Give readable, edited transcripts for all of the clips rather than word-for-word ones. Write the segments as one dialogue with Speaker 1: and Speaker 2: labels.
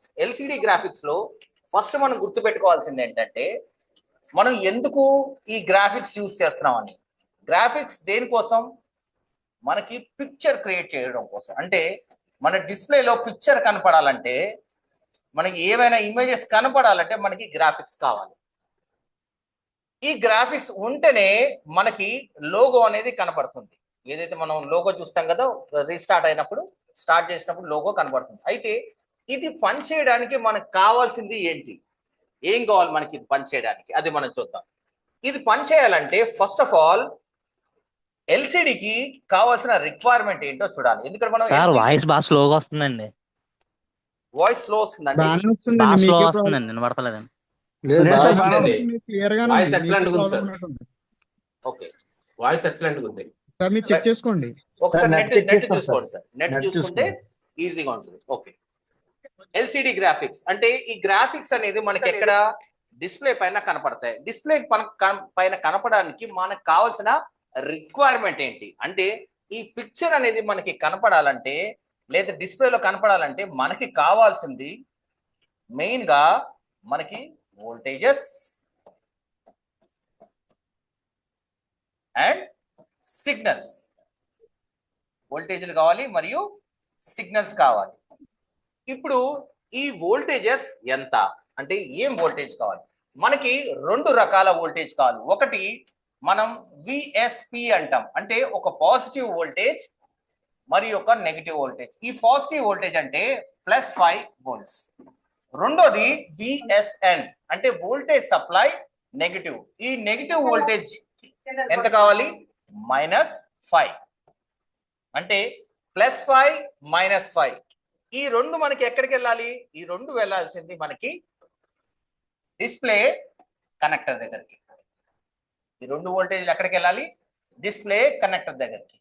Speaker 1: Graphics. LCD graphics లో first మనం గుర్తుపెట్టుకోవాల్సింది ఏంటంటే మనం ఎందుకు ఈ గ్రాఫిక్స్ యూజ్ చేస్తున్నామని. గ్రాఫిక్స్ దేనికోసం? మనకి పిక్చర్ క్రియేట్ చేయడం కోసం. అంటే మన డిస్ప్లేలో పిక్చర్ కనపడాలంటే, మనకి ఏవైనా ఇమేజెస్ కనపడాలంటే మనకి గ్రాఫిక్స్ కావాలి. ఈ గ్రాఫిక్స్ ఉంటేనే మనకి లోగో అనేది కనపడుతుంది. ఏదైతే మనం లోగో చూస్తాం కదా, రీస్టార్ట్ అయినప్పుడు, స్టార్ట్ చేసినప్పుడు లోగో కనపడుతుంది. అయితే ఇది పనిచేయడానికి మనకు కావాల్సింది ఏంటి? ఏం కావాలి మనకి ఇది పనిచేయడానికి? అది మనం చూద్దాం. ఇది పనిచేయాలంటే ఫస్ట్ ఆఫ్ ఆల్ ఎల్సిడికి కావాల్సిన రిక్వైర్మెంట్ ఏంటో చూడాలి. ఎందుకంటే మనం
Speaker 2: సార్ వాయిస్ బాగా స్లోగా వస్తుందండి.
Speaker 1: వాయిస్ స్లో వస్తుందండి.
Speaker 2: బాగా స్లో వస్తుందండి, వినపడతలేదండి.
Speaker 3: వాయిస్ ఎక్సలెంట్ ఉంది సార్.
Speaker 1: ఓకే,
Speaker 3: వాయిస్ ఎక్సలెంట్ ఉంది
Speaker 4: సార్ మీరు చెక్ చేసుకోండి.
Speaker 1: ఒకసారి నెట్ చూసుకోండి సార్. నెట్ చూసుకుంటే ఈజీగా ఉంటుంది. ఓకే, ఎల్సిడి గ్రాఫిక్స్ అంటే ఈ గ్రాఫిక్స్ అనేది మనకి ఎక్కడ డిస్ప్లే పైన కనపడతాయి. డిస్ప్లే పైన కనపడడానికి మనకు కావాల్సిన రిక్వైర్మెంట్ ఏంటి అంటే, ఈ పిక్చర్ అనేది మనకి కనపడాలంటే లేదా డిస్ప్లేలో కనపడాలంటే మనకి కావాల్సింది మెయిన్ గా మనకి వోల్టేజెస్ అండ్ సిగ్నల్స్. వోల్టేజ్లు కావాలి మరియు సిగ్నల్స్ కావాలి. ఇప్పుడు ఈ వోల్టేజెస్ ఎంత అంటే ఏం వోల్టేజ్ కావాలి? మనకి రెండు రకాల వోల్టేజ్ కావాలి. ఒకటి మనం విఎస్పి అంటాం, అంటే ఒక పాజిటివ్ వోల్టేజ్ మరియు ఒక నెగిటివ్ వోల్టేజ్. ఈ పాజిటివ్ వోల్టేజ్ అంటే +5 volts. రెండోది విఎస్ఎన్ అంటే వోల్టేజ్ సప్లై నెగిటివ్. ఈ నెగిటివ్ వోల్టేజ్ ఎంత కావాలి? -5. అంటే +5 -5. ఈ రెండు మనకి ఎక్కడికి వెళ్ళాలి? ఈ రెండు వెళ్ళాల్సింది మనకి డిస్ప్లే కనెక్టర్ దగ్గరికి. ఈ రెండు వోల్టేజ్లు ఎక్కడికి వెళ్ళాలి? డిస్ప్లే కనెక్టర్ దగ్గరికి.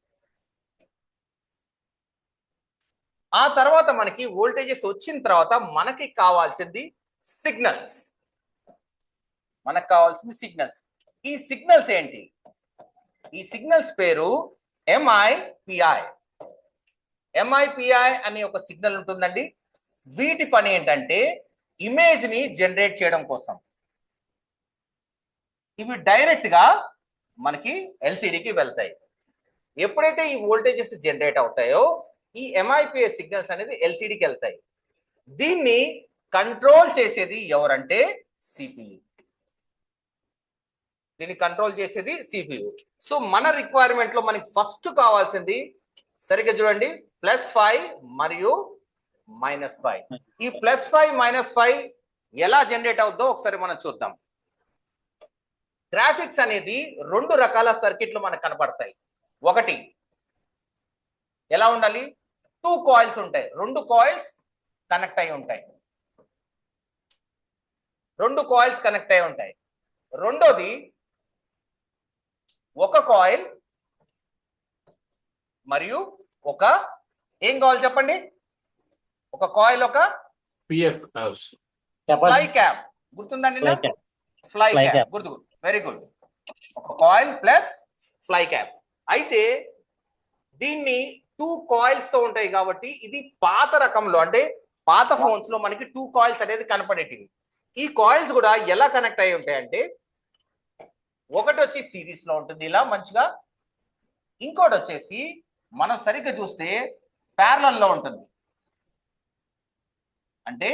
Speaker 1: ఆ తర్వాత మనకి వోల్టేజెస్ వచ్చిన తర్వాత మనకి కావాల్సింది సిగ్నల్స్. మనకు కావాల్సింది సిగ్నల్స్. ఈ సిగ్నల్స్ ఏంటి? ఈ సిగ్నల్స్ పేరు ఎంఐపిఐ. ఎంఐపిఐ అనే ఒక సిగ్నల్ ఉంటుందండి. వీటి పని ఏంటంటే ఇమేజ్ ని జనరేట్ చేయడం కోసం. ఇవి డైరెక్ట్ గా మనకి ఎల్సిడికి వెళ్తాయి. ఎప్పుడైతే ఈ వోల్టేజెస్ జనరేట్ అవుతాయో ఈ ఎంఐపిఐ సిగ్నల్స్ అనేది ఎల్సిడికి వెళ్తాయి. దీన్ని కంట్రోల్ చేసేది ఎవరంటే సిపియు. దీన్ని కంట్రోల్ చేసేది సిపియు. సో మన రిక్వైర్మెంట్ లో మనకి ఫస్ట్ కావాల్సింది సరిగ్గా చూడండి, +5 మరియు -5. ఈ +5 -5 ఎలా జనరేట్ అవుతుందో ఒకసారి మనం చూద్దాం. గ్రాఫిక్స్ అనేది రెండు రకాల సర్క్యూట్లు మనకు కనపడతాయి. ఒకటి ఎలా ఉండాలి? 2 కాయిల్స్ ఉంటాయి. 2 కాయిల్స్ కనెక్ట్ అయి ఉంటాయి. 2 కాయిల్స్ కనెక్ట్ అయి ఉంటాయి. రెండోది ఒక కాయిల్ మరియు ఒక ఏం కావాలి చెప్పండి? ఒక కాయిల్, ఒక
Speaker 3: పిఎఫ్
Speaker 1: ఫ్లై క్యాప్. గుర్తుందండి? ఫ్లై క్యాప్ గుర్తు. Very good. ఒక కాయిల్ ప్లస్ ఫ్లై క్యాప్. అయితే దీన్ని 2 కాయిల్స్ తో ఉంటాయి కాబట్టి ఇది పాత రకంలో అంటే పాత ఫోన్స్ లో మనకి 2 కాయిల్స్ అనేది కనపడేటివి. ఈ కాయిల్స్ కూడా ఎలా కనెక్ట్ అయి ఉంటాయంటే ఒకటి వచ్చి సిరీస్ లో ఉంటుంది ఇలా మంచిగా, ఇంకోటి వచ్చేసి మనం సరిగ్గా చూస్తే ప్యారలల్ లో ఉంటుంది. అంటే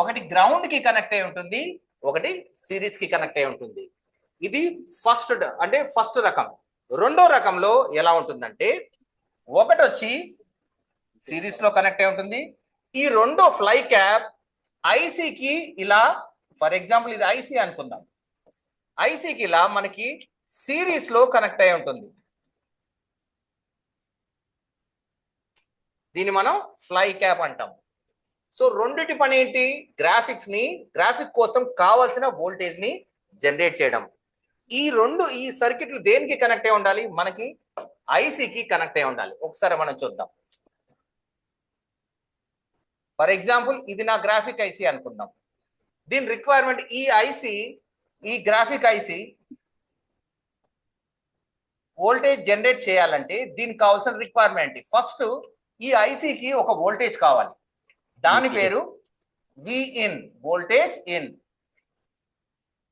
Speaker 1: ఒకటి గ్రౌండ్ కి కనెక్ట్ అయి ఉంటుంది, ఒకటి సిరీస్ కి కనెక్ట్ అయి ఉంటుంది. ఇది ఫస్ట్ రకం. రెండో రకంలో ఎలా ఉంటుందంటే ఒకటి వచ్చి సిరీస్ లో కనెక్ట్ అయి ఉంటుంది. ఈ రెండో ఫ్లై క్యాప్ ఐసీకి ఇలా, ఫర్ ఎగ్జాంపుల్ ఇది ఐసీ అనుకుందాం, ఐసీకి ఇలా మనకి సిరీస్ లో కనెక్ట్ అయి ఉంటుంది. దీన్ని మనం ఫ్లై క్యాప్ అంటాం. సో రెండిటి పని ఏంటి? గ్రాఫిక్ కోసం కావాల్సిన వోల్టేజ్ ని జనరేట్ చేయడం. ఈ సర్క్యూట్లు దేనికి కనెక్ట్ అయి ఉండాలి? మనకి ఐసీకి కనెక్ట్ అయి ఉండాలి. ఒకసారి మనం చూద్దాం. ఫర్ ఎగ్జాంపుల్ ఇది నా గ్రాఫిక్ ఐసీ అనుకుందాం. దీని రిక్వైర్మెంట్ ఈ గ్రాఫిక్ ఐసీ వోల్టేజ్ జనరేట్ చేయాలంటే దీనికి కావాల్సిన రిక్వైర్మెంట్ ఫస్ట్ ఈ ఐసీకి ఒక వోల్టేజ్ కావాలి. దాని పేరు వి ఇన్ వోల్టేజ్ ఇన్.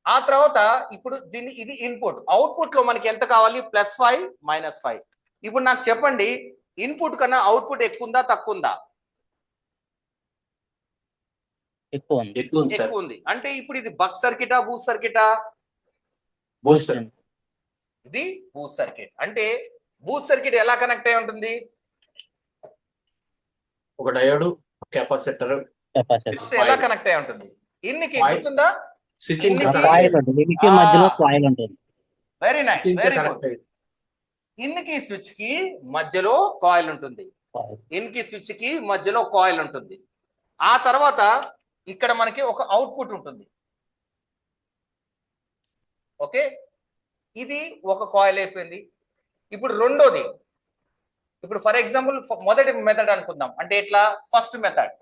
Speaker 1: ఆ తర్వాత ఇప్పుడు దీన్ని ఇది ఇన్పుట్. అవుట్పుట్ లో మనకి ఎంత కావాలి? +5 -5. ఇప్పుడు నాకు చెప్పండి, ఇన్పుట్ కన్నా అవుట్పుట్ ఎక్కువ ఉందా తక్కువ ఉందా?
Speaker 2: ఎక్కువ ఉంది.
Speaker 3: ఎక్కువ ఉంది సార్.
Speaker 1: ఎక్కువ ఉంది. అంటే ఇప్పుడు ఇది బక్ సర్క్యూటా బూస్ట్ సర్క్యూటా?
Speaker 3: బూస్టర్.
Speaker 1: ఇది బూస్ట్ సర్క్యూట్. అంటే బూస్ట్ సర్క్యూట్ ఎలా కనెక్ట్ అయి ఉంటుంది?
Speaker 3: ఒక డయోడ్, కెపాసిటర్,
Speaker 2: కెపాసిటర్
Speaker 1: ఎలా కనెక్ట్ అయి ఉంటుంది? ఇన్నికి
Speaker 3: Coil.
Speaker 1: గుర్తుందా?
Speaker 3: స్విచ్చింగ్
Speaker 1: ఇన్నికి-
Speaker 2: కాయిల్ ఉంటుంది. దీనికి మధ్యలో కాయిల్ ఉంటుంది.
Speaker 1: Very nice, very good.
Speaker 3: Connect అయ్యింది.
Speaker 1: ఇన్కి స్విచ్ కి మధ్యలో కాయిల్ ఉంటుంది.
Speaker 2: కాయిల్.
Speaker 1: ఇన్కి స్విచ్ కి మధ్యలో కాయిల్ ఉంటుంది. ఆ తర్వాత ఇక్కడ మనకి ఒక అవుట్పుట్ ఉంటుంది. ఓకే, ఇది ఒక కాయిల్ అయిపోయింది. ఇప్పుడు రెండోది, ఇప్పుడు ఫర్ ఎగ్జాంపుల్ మొదటి మెథడ్ అనుకుందాం. అంటే ఎట్లా? ఫస్ట్ మెథడ్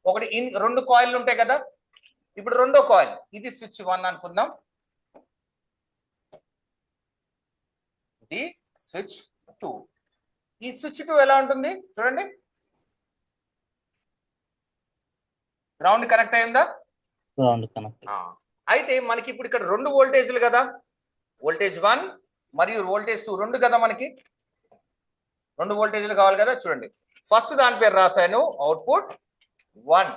Speaker 1: ఒకటి రెండు కాయిల్ ఉంటాయి కదా. ఇప్పుడు రెండో కాయిల్, ఇది స్విచ్ 1 అనుకుందాం, ఇది స్విచ్ 2. ఈ స్విచ్ 2 ఎలా ఉంటుంది చూడండి. గ్రౌండ్ కనెక్ట్ అయిందా?
Speaker 2: Ground connect.
Speaker 1: అయితే మనకి ఇప్పుడు ఇక్కడ రెండు వోల్టేజ్లు కదా, వోల్టేజ్ 1 మరియు వోల్టేజ్ 2 రెండు కదా, మనకి రెండు వోల్టేజ్లు కావాలి కదా. చూడండి, ఫస్ట్ దాని పేరు రాశాను అవుట్పుట్ 1.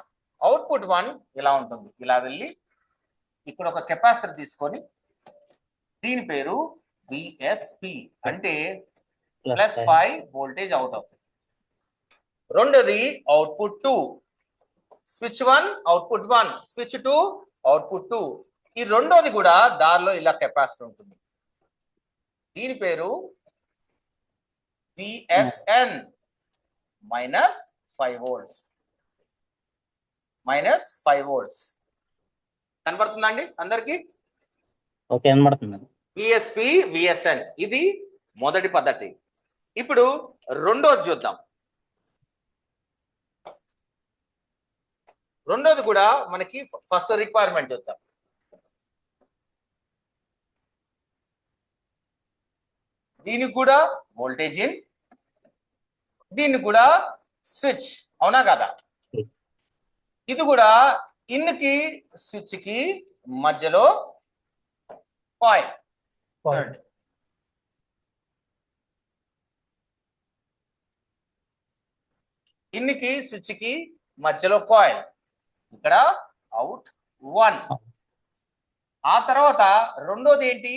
Speaker 1: అవుట్పుట్ 1 ఇలా ఉంటుంది. ఇలా వెళ్ళి ఇక్కడ ఒక కెపాసిటర్ తీసుకొని దీని పేరు విఎస్పి, అంటే +5 వోల్టేజ్ అవుట్ అవుతుంది. రెండోది output 2, switch 1 output 1, switch 2 output 2. ఈ రెండోది కూడా దారిలో ఇలా కెపాసిటర్ ఉంటుంది. దీని పేరు విఎస్ఎన్ -5 వోల్ట్స్. -5 వోల్ట్స్ కనబడుతుందండి అందరికి?
Speaker 2: ఓకే కనబడుతుంది.
Speaker 1: విఎస్పి విఎస్ఎన్, ఇది మొదటి పద్ధతి. ఇప్పుడు రెండోది చూద్దాం. రెండోది కూడా మనకి ఫస్ట్ రిక్వైర్మెంట్ చూద్దాం. దీనికి కూడా వోల్టేజ్ ఇన్, దీనికి కూడా స్విచ్, అవునా కదా? ఇది కూడా ఇన్కి స్విచ్ కి మధ్యలో కాయిల్. చూడండి, ఇన్కి స్విచ్ కి మధ్యలో కాయిల్, ఇక్కడ అవుట్ 1. ఆ తర్వాత రెండోది ఏంటి?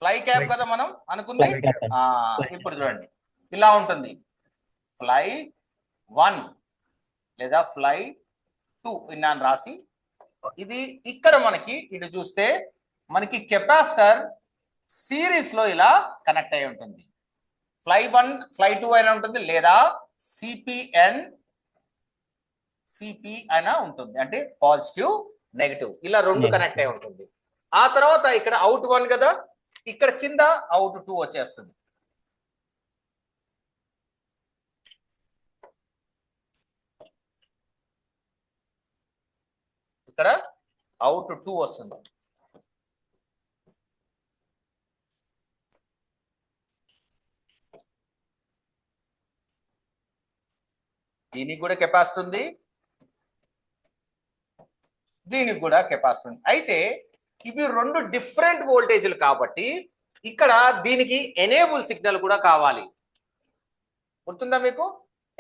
Speaker 1: ఫ్లై క్యాప్ కదా మనం అనుకుంది. ఇప్పుడు చూడండి, ఇలా ఉంటుంది. ఫ్లై 1 లేదా ఫ్లై 2 విన్నాను రాసి. ఇది ఇక్కడ మనకి ఇటు చూస్తే మనకి కెపాసిటర్ సిరీస్ లో ఇలా కనెక్ట్ అయి ఉంటుంది. ఫ్లై 1 ఫ్లై 2 అయినా ఉంటుంది, లేదా సిపి అయినా ఉంటుంది. అంటే పాజిటివ్ నెగటివ్ ఇలా రెండు కనెక్ట్ అయి ఉంటుంది. ఆ తర్వాత ఇక్కడ అవుట్ 1 కదా, ఇక్కడ కింద అవుట్ 2 వచ్చేస్తుంది. ఇక్కడ అవుట్ 2 వస్తుంది. దీనికి కూడా కెపాసిటీ ఉంది, దీనికి కూడా కెపాసిటీ ఉంది. అయితే ఇవి రెండు డిఫరెంట్ వోల్టేజ్లు కాబట్టి ఇక్కడ దీనికి ఎనేబుల్ సిగ్నల్ కూడా కావాలి. గుర్తుందా మీకు?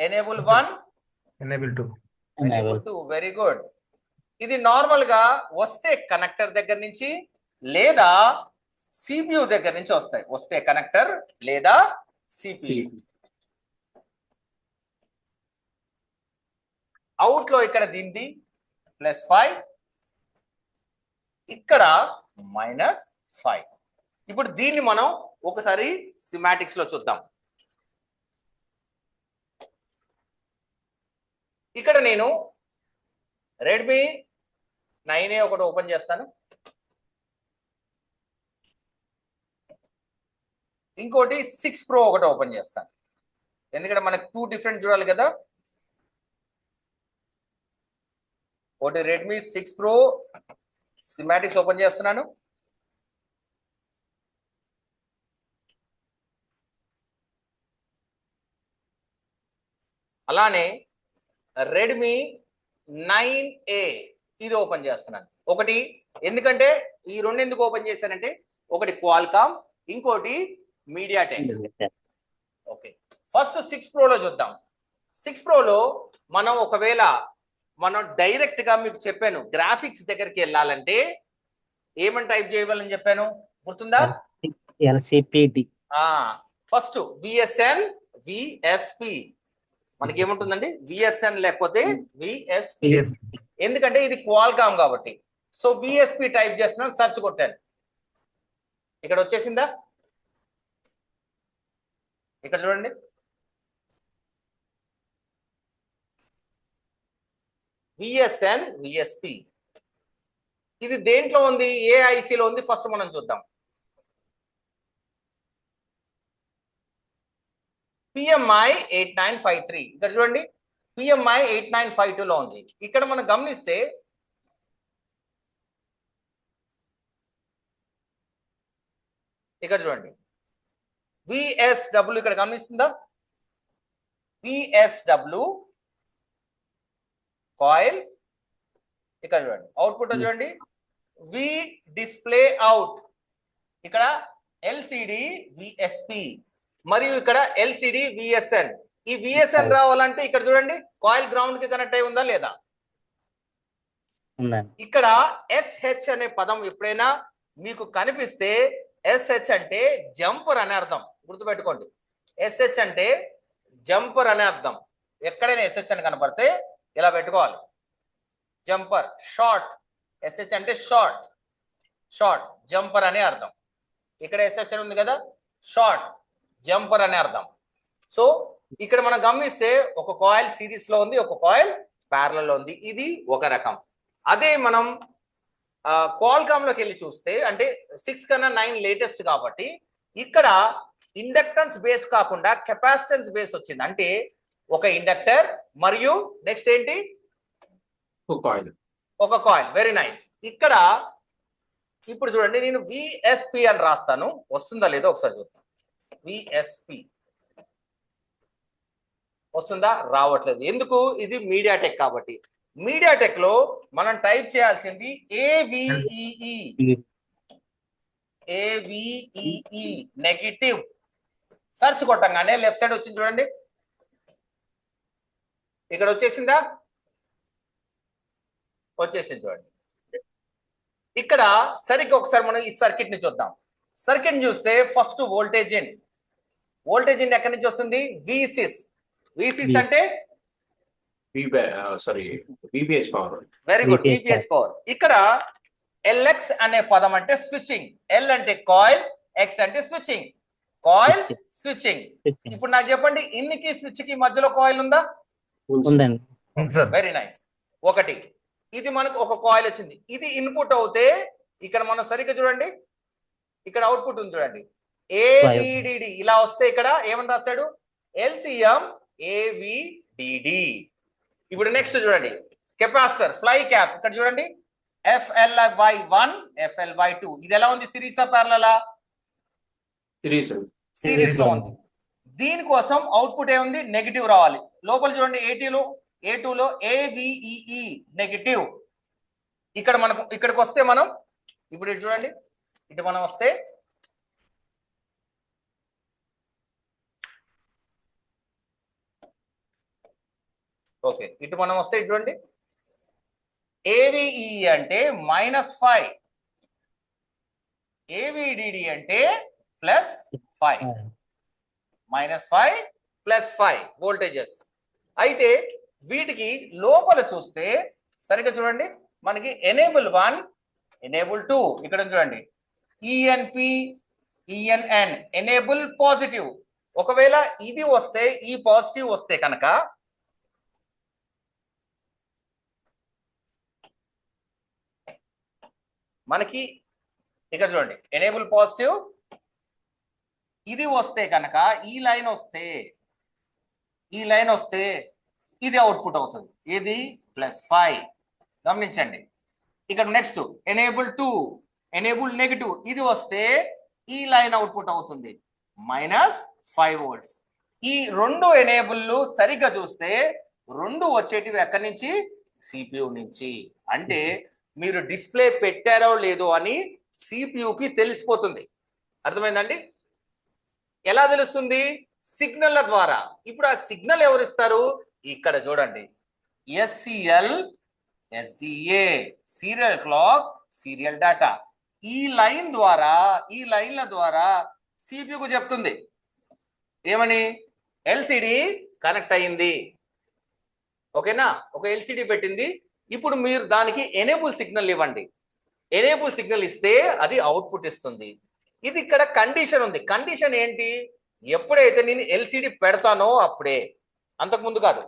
Speaker 1: Enable 1,
Speaker 4: enable 2.
Speaker 1: Enable 2. Very good. ఇది నార్మల్ గా వస్తే కనెక్టర్ దగ్గర నుంచి లేదా సిపియు దగ్గర నుంచి వస్తే కనెక్టర్ లేదా సిపియు. అవుట్ లో ఇక్కడ దీనిది +5, ఇక్కడ -5. ఇప్పుడు దీన్ని మనం ఒకసారి సిమాటిక్స్ లో చూద్దాం. ఇక్కడ నేను రెడ్మీ 9A ఒకటి ఓపెన్ చేస్తాను, ఇంకోటి 6 Pro ఒకటి ఓపెన్ చేస్తాను. ఎందుకంటే మనకు 2 డిఫరెంట్ చూడాలి కదా. ఒకటి రెడ్మీ 6 Pro సిమాటిక్స్ ఓపెన్ చేస్తున్నాను. అలానే రెడ్మీ 9A ఇది ఓపెన్ చేస్తున్నాను. ఒకటి ఎందుకంటే ఈ రెండు ఎందుకు ఓపెన్ చేశానంటే ఒకటి క్వాల్కామ్, ఇంకోటి మీడియాటెక్. ఓకే, ఫస్ట్ 6 ప్రోలో చూద్దాం. 6 ప్రోలో మనం ఒకవేళ మనం డైరెక్ట్ గా మీకు చెప్పాను గ్రాఫిక్స్ దగ్గరికి వెళ్ళాలంటే ఏమని టైప్ చేయవాలని చెప్పాను, గుర్తుందా?
Speaker 2: LCPD.
Speaker 1: ఫస్ట్ విఎస్ఎన్ విఎస్పి, మనకి ఏముంటుందండి విఎస్ఎన్ లేకపోతే విఎస్పి, ఎందుకంటే ఇది క్వాల్కామ్ కాబట్టి. సో విఎస్పి టైప్ చేస్తున్నాను, సెర్చ్ కొట్టాను, ఇక్కడ వచ్చేసిందా? ఇక్కడ చూడండి, విఎస్ఎన్ విఎస్పి. ఇది దేంట్లో ఉంది, ఏ ఐసీలో ఉంది ఫస్ట్ మనం చూద్దాం. పిఎంఐ 8953, ఇక్కడ చూడండి పిఎంఐ 8952 లో ఉంది. ఇక్కడ మనం గమనిస్తే ఇక్కడ చూడండి విఎస్డబ్ల్యూ, ఇక్కడ గమనిస్తుందా? విఎస్డబ్ల్యూ కాయిల్, ఇక్కడ చూడండి అవుట్పుట్ చూడండి వి డిస్ప్లే అవుట్, ఇక్కడ ఎల్సిడి విఎస్పి మరియు ఇక్కడ ఎల్సిడి విఎస్ఎన్. ఈ విఎస్ఎన్ రావాలంటే ఇక్కడ చూడండి కాయిల్ గ్రౌండ్ కి కనెక్ట్ అయి ఉందా లేదా? ఇక్కడ ఎస్హెచ్ అనే పదం ఎప్పుడైనా మీకు కనిపిస్తే ఎస్హెచ్ అంటే జంపర్ అనే అర్థం, గుర్తుపెట్టుకోండి. ఎస్హెచ్ అంటే జంపర్ అనే అర్థం. ఎక్కడైనా ఎస్హెచ్ అని కనపడితే ఇలా పెట్టుకోవాలి, జంపర్, షార్ట్. ఎస్హెచ్ అంటే షార్ట్, షార్ట్ జంపర్ అనే అర్థం. ఇక్కడ ఎస్హెచ్ అని ఉంది కదా, షార్ట్ జంపర్ అనే అర్థం. సో ఇక్కడ మనం గమనిస్తే ఒక కాయిల్ సిరీస్ లో ఉంది, ఒక కాయిల్ ప్యారలల్ లో ఉంది. ఇది ఒక రకం. అదే మనం క్వాల్కామ్ లోకి వెళ్ళి చూస్తే, అంటే 6 కన్నా 9 లేటెస్ట్ కాబట్టి ఇక్కడ ఇండక్టెన్స్ బేస్ కాకుండా కెపాసిటెన్స్ బేస్ వచ్చింది. అంటే ఒక ఇండక్టర్ మరియు నెక్స్ట్ ఏంటి, ఒక కాయిల్. Very nice. ఇక్కడ ఇప్పుడు చూడండి నేను విఎస్పి అని రాస్తాను, వస్తుందా లేదో ఒకసారి చూద్దాం. విఎస్పి వస్తుందా? రావట్లేదు. ఎందుకు? ఇది మీడియాటెక్ కాబట్టి. మీడియాటెక్ లో మనం టైప్ చేయాల్సింది ఏవిఈఈ, ఏవిఈఈ నెగటివ్. సెర్చ్ కొట్టంగానే లెఫ్ట్ సైడ్ వచ్చింది చూడండి, ఇక్కడ వచ్చేసిందా? వచ్చేసింది చూడండి. ఇక్కడ సరిగ్గా ఒకసారి మనం ఈ సర్క్యూట్ ని చూద్దాం. సర్క్యూట్ చూస్తే first voltage in, voltage in ఎక్కడి నుంచి వస్తుంది? విసిస్. విసిస్ అంటే
Speaker 3: VBH power.
Speaker 1: Very good, VBH power. ఇక్కడ ఎల్ఎక్స్ అనే పదం అంటే స్విచ్చింగ్. ఎల్ అంటే కాయిల్, ఎక్స్ అంటే స్విచ్చింగ్, కాయిల్ స్విచ్చింగ్. ఇప్పుడు నాకు చెప్పండి, ఇన్నికి స్విచ్ కి మధ్యలో కాయిల్ ఉందా? Very nice. ఒకటి, ఇది మనకు ఒక కాయిల్ వచ్చింది, ఇది ఇన్పుట్ అవుతే ఇక్కడ మనం సరిగ్గా చూడండి, ఇక్కడ అవుట్పుట్ ఉంది చూడండి, ఏవిడిడి. ఇలా వస్తే ఇక్కడ ఏమని రాశాడు? LCM AVDD. ఇప్పుడు నెక్స్ట్ చూడండి కెపాసిటర్, ఫ్లై క్యాప్. ఇక్కడ చూడండి FLY1 FLY2. ఇది ఎలా ఉంది? సిరీసా ప్యారలలా? సిరీస్ లో ఉంది. దీనికోసం అవుట్పుట్ ఏముంది? నెగిటివ్ రావాలి. లోపల చూడండి A2 లో ఏవిఈఈ నెగిటివ్. ఇక్కడ మనకు ఇక్కడికి వస్తే మనం ఇప్పుడు ఇటు చూడండి, ఇటు మనం వస్తే ఓకే, ఇటు మనం వస్తే ఇటు చూడండి ఏవిఈ అంటే -5, ఏవిడిడి అంటే +5, -5 +5 వోల్టేజెస్. అయితే వీటికి లోపల చూస్తే సరిగ్గా చూడండి, మనకి ఎనేబుల్ 1, ఎనేబుల్ 2, ఇక్కడ చూడండి ఈఎన్పి, ఈఎన్ఎన్, ఎనేబుల్ పాజిటివ్. ఒకవేళ ఇది వస్తే, ఈ పాజిటివ్ వస్తే కనుక మనకి ఇక్కడ చూడండి ఎనేబుల్ పాజిటివ్, ఇది వస్తే కనుక ఈ లైన్ వస్తే, ఈ లైన్ వస్తే ఇది అవుట్పుట్ అవుతుంది, ఇది +5. గమనించండి. ఇక్కడ నెక్స్ట్ ఎనేబుల్ 2, ఎనేబుల్ నెగిటివ్, ఇది వస్తే ఈ లైన్ అవుట్పుట్ అవుతుంది -5 volts. ఈ రెండు ఎనేబుల్లు సరిగ్గా చూస్తే రెండు వచ్చేటివి ఎక్కడి నుంచి? సిపియు నుంచి. అంటే మీరు డిస్ప్లే పెట్టారో లేదో అని సిపియుకి తెలిసిపోతుంది. అర్థమైందండి? ఎలా తెలుస్తుంది? సిగ్నల్ల ద్వారా. ఇప్పుడు ఆ సిగ్నల్ ఎవరు ఇస్తారు? ఇక్కడ చూడండి, SCL SDA, serial clock, serial data. ఈ లైన్ల ద్వారా సిపియుకు చెప్తుంది ఏమని? LCD కనెక్ట్ అయింది. ఓకేనా? ఒక LCD పెట్టింది. ఇప్పుడు మీరు దానికి ఎనేబుల్ సిగ్నల్ ఇవ్వండి. ఎనేబుల్ సిగ్నల్ ఇస్తే అది అవుట్పుట్ ఇస్తుంది. ఇది ఇక్కడ కండిషన్ ఉంది. కండిషన్ ఏంటి? ఎప్పుడైతే నేను LCD పెడతానో అప్పుడే, అంతకుముందు కాదు.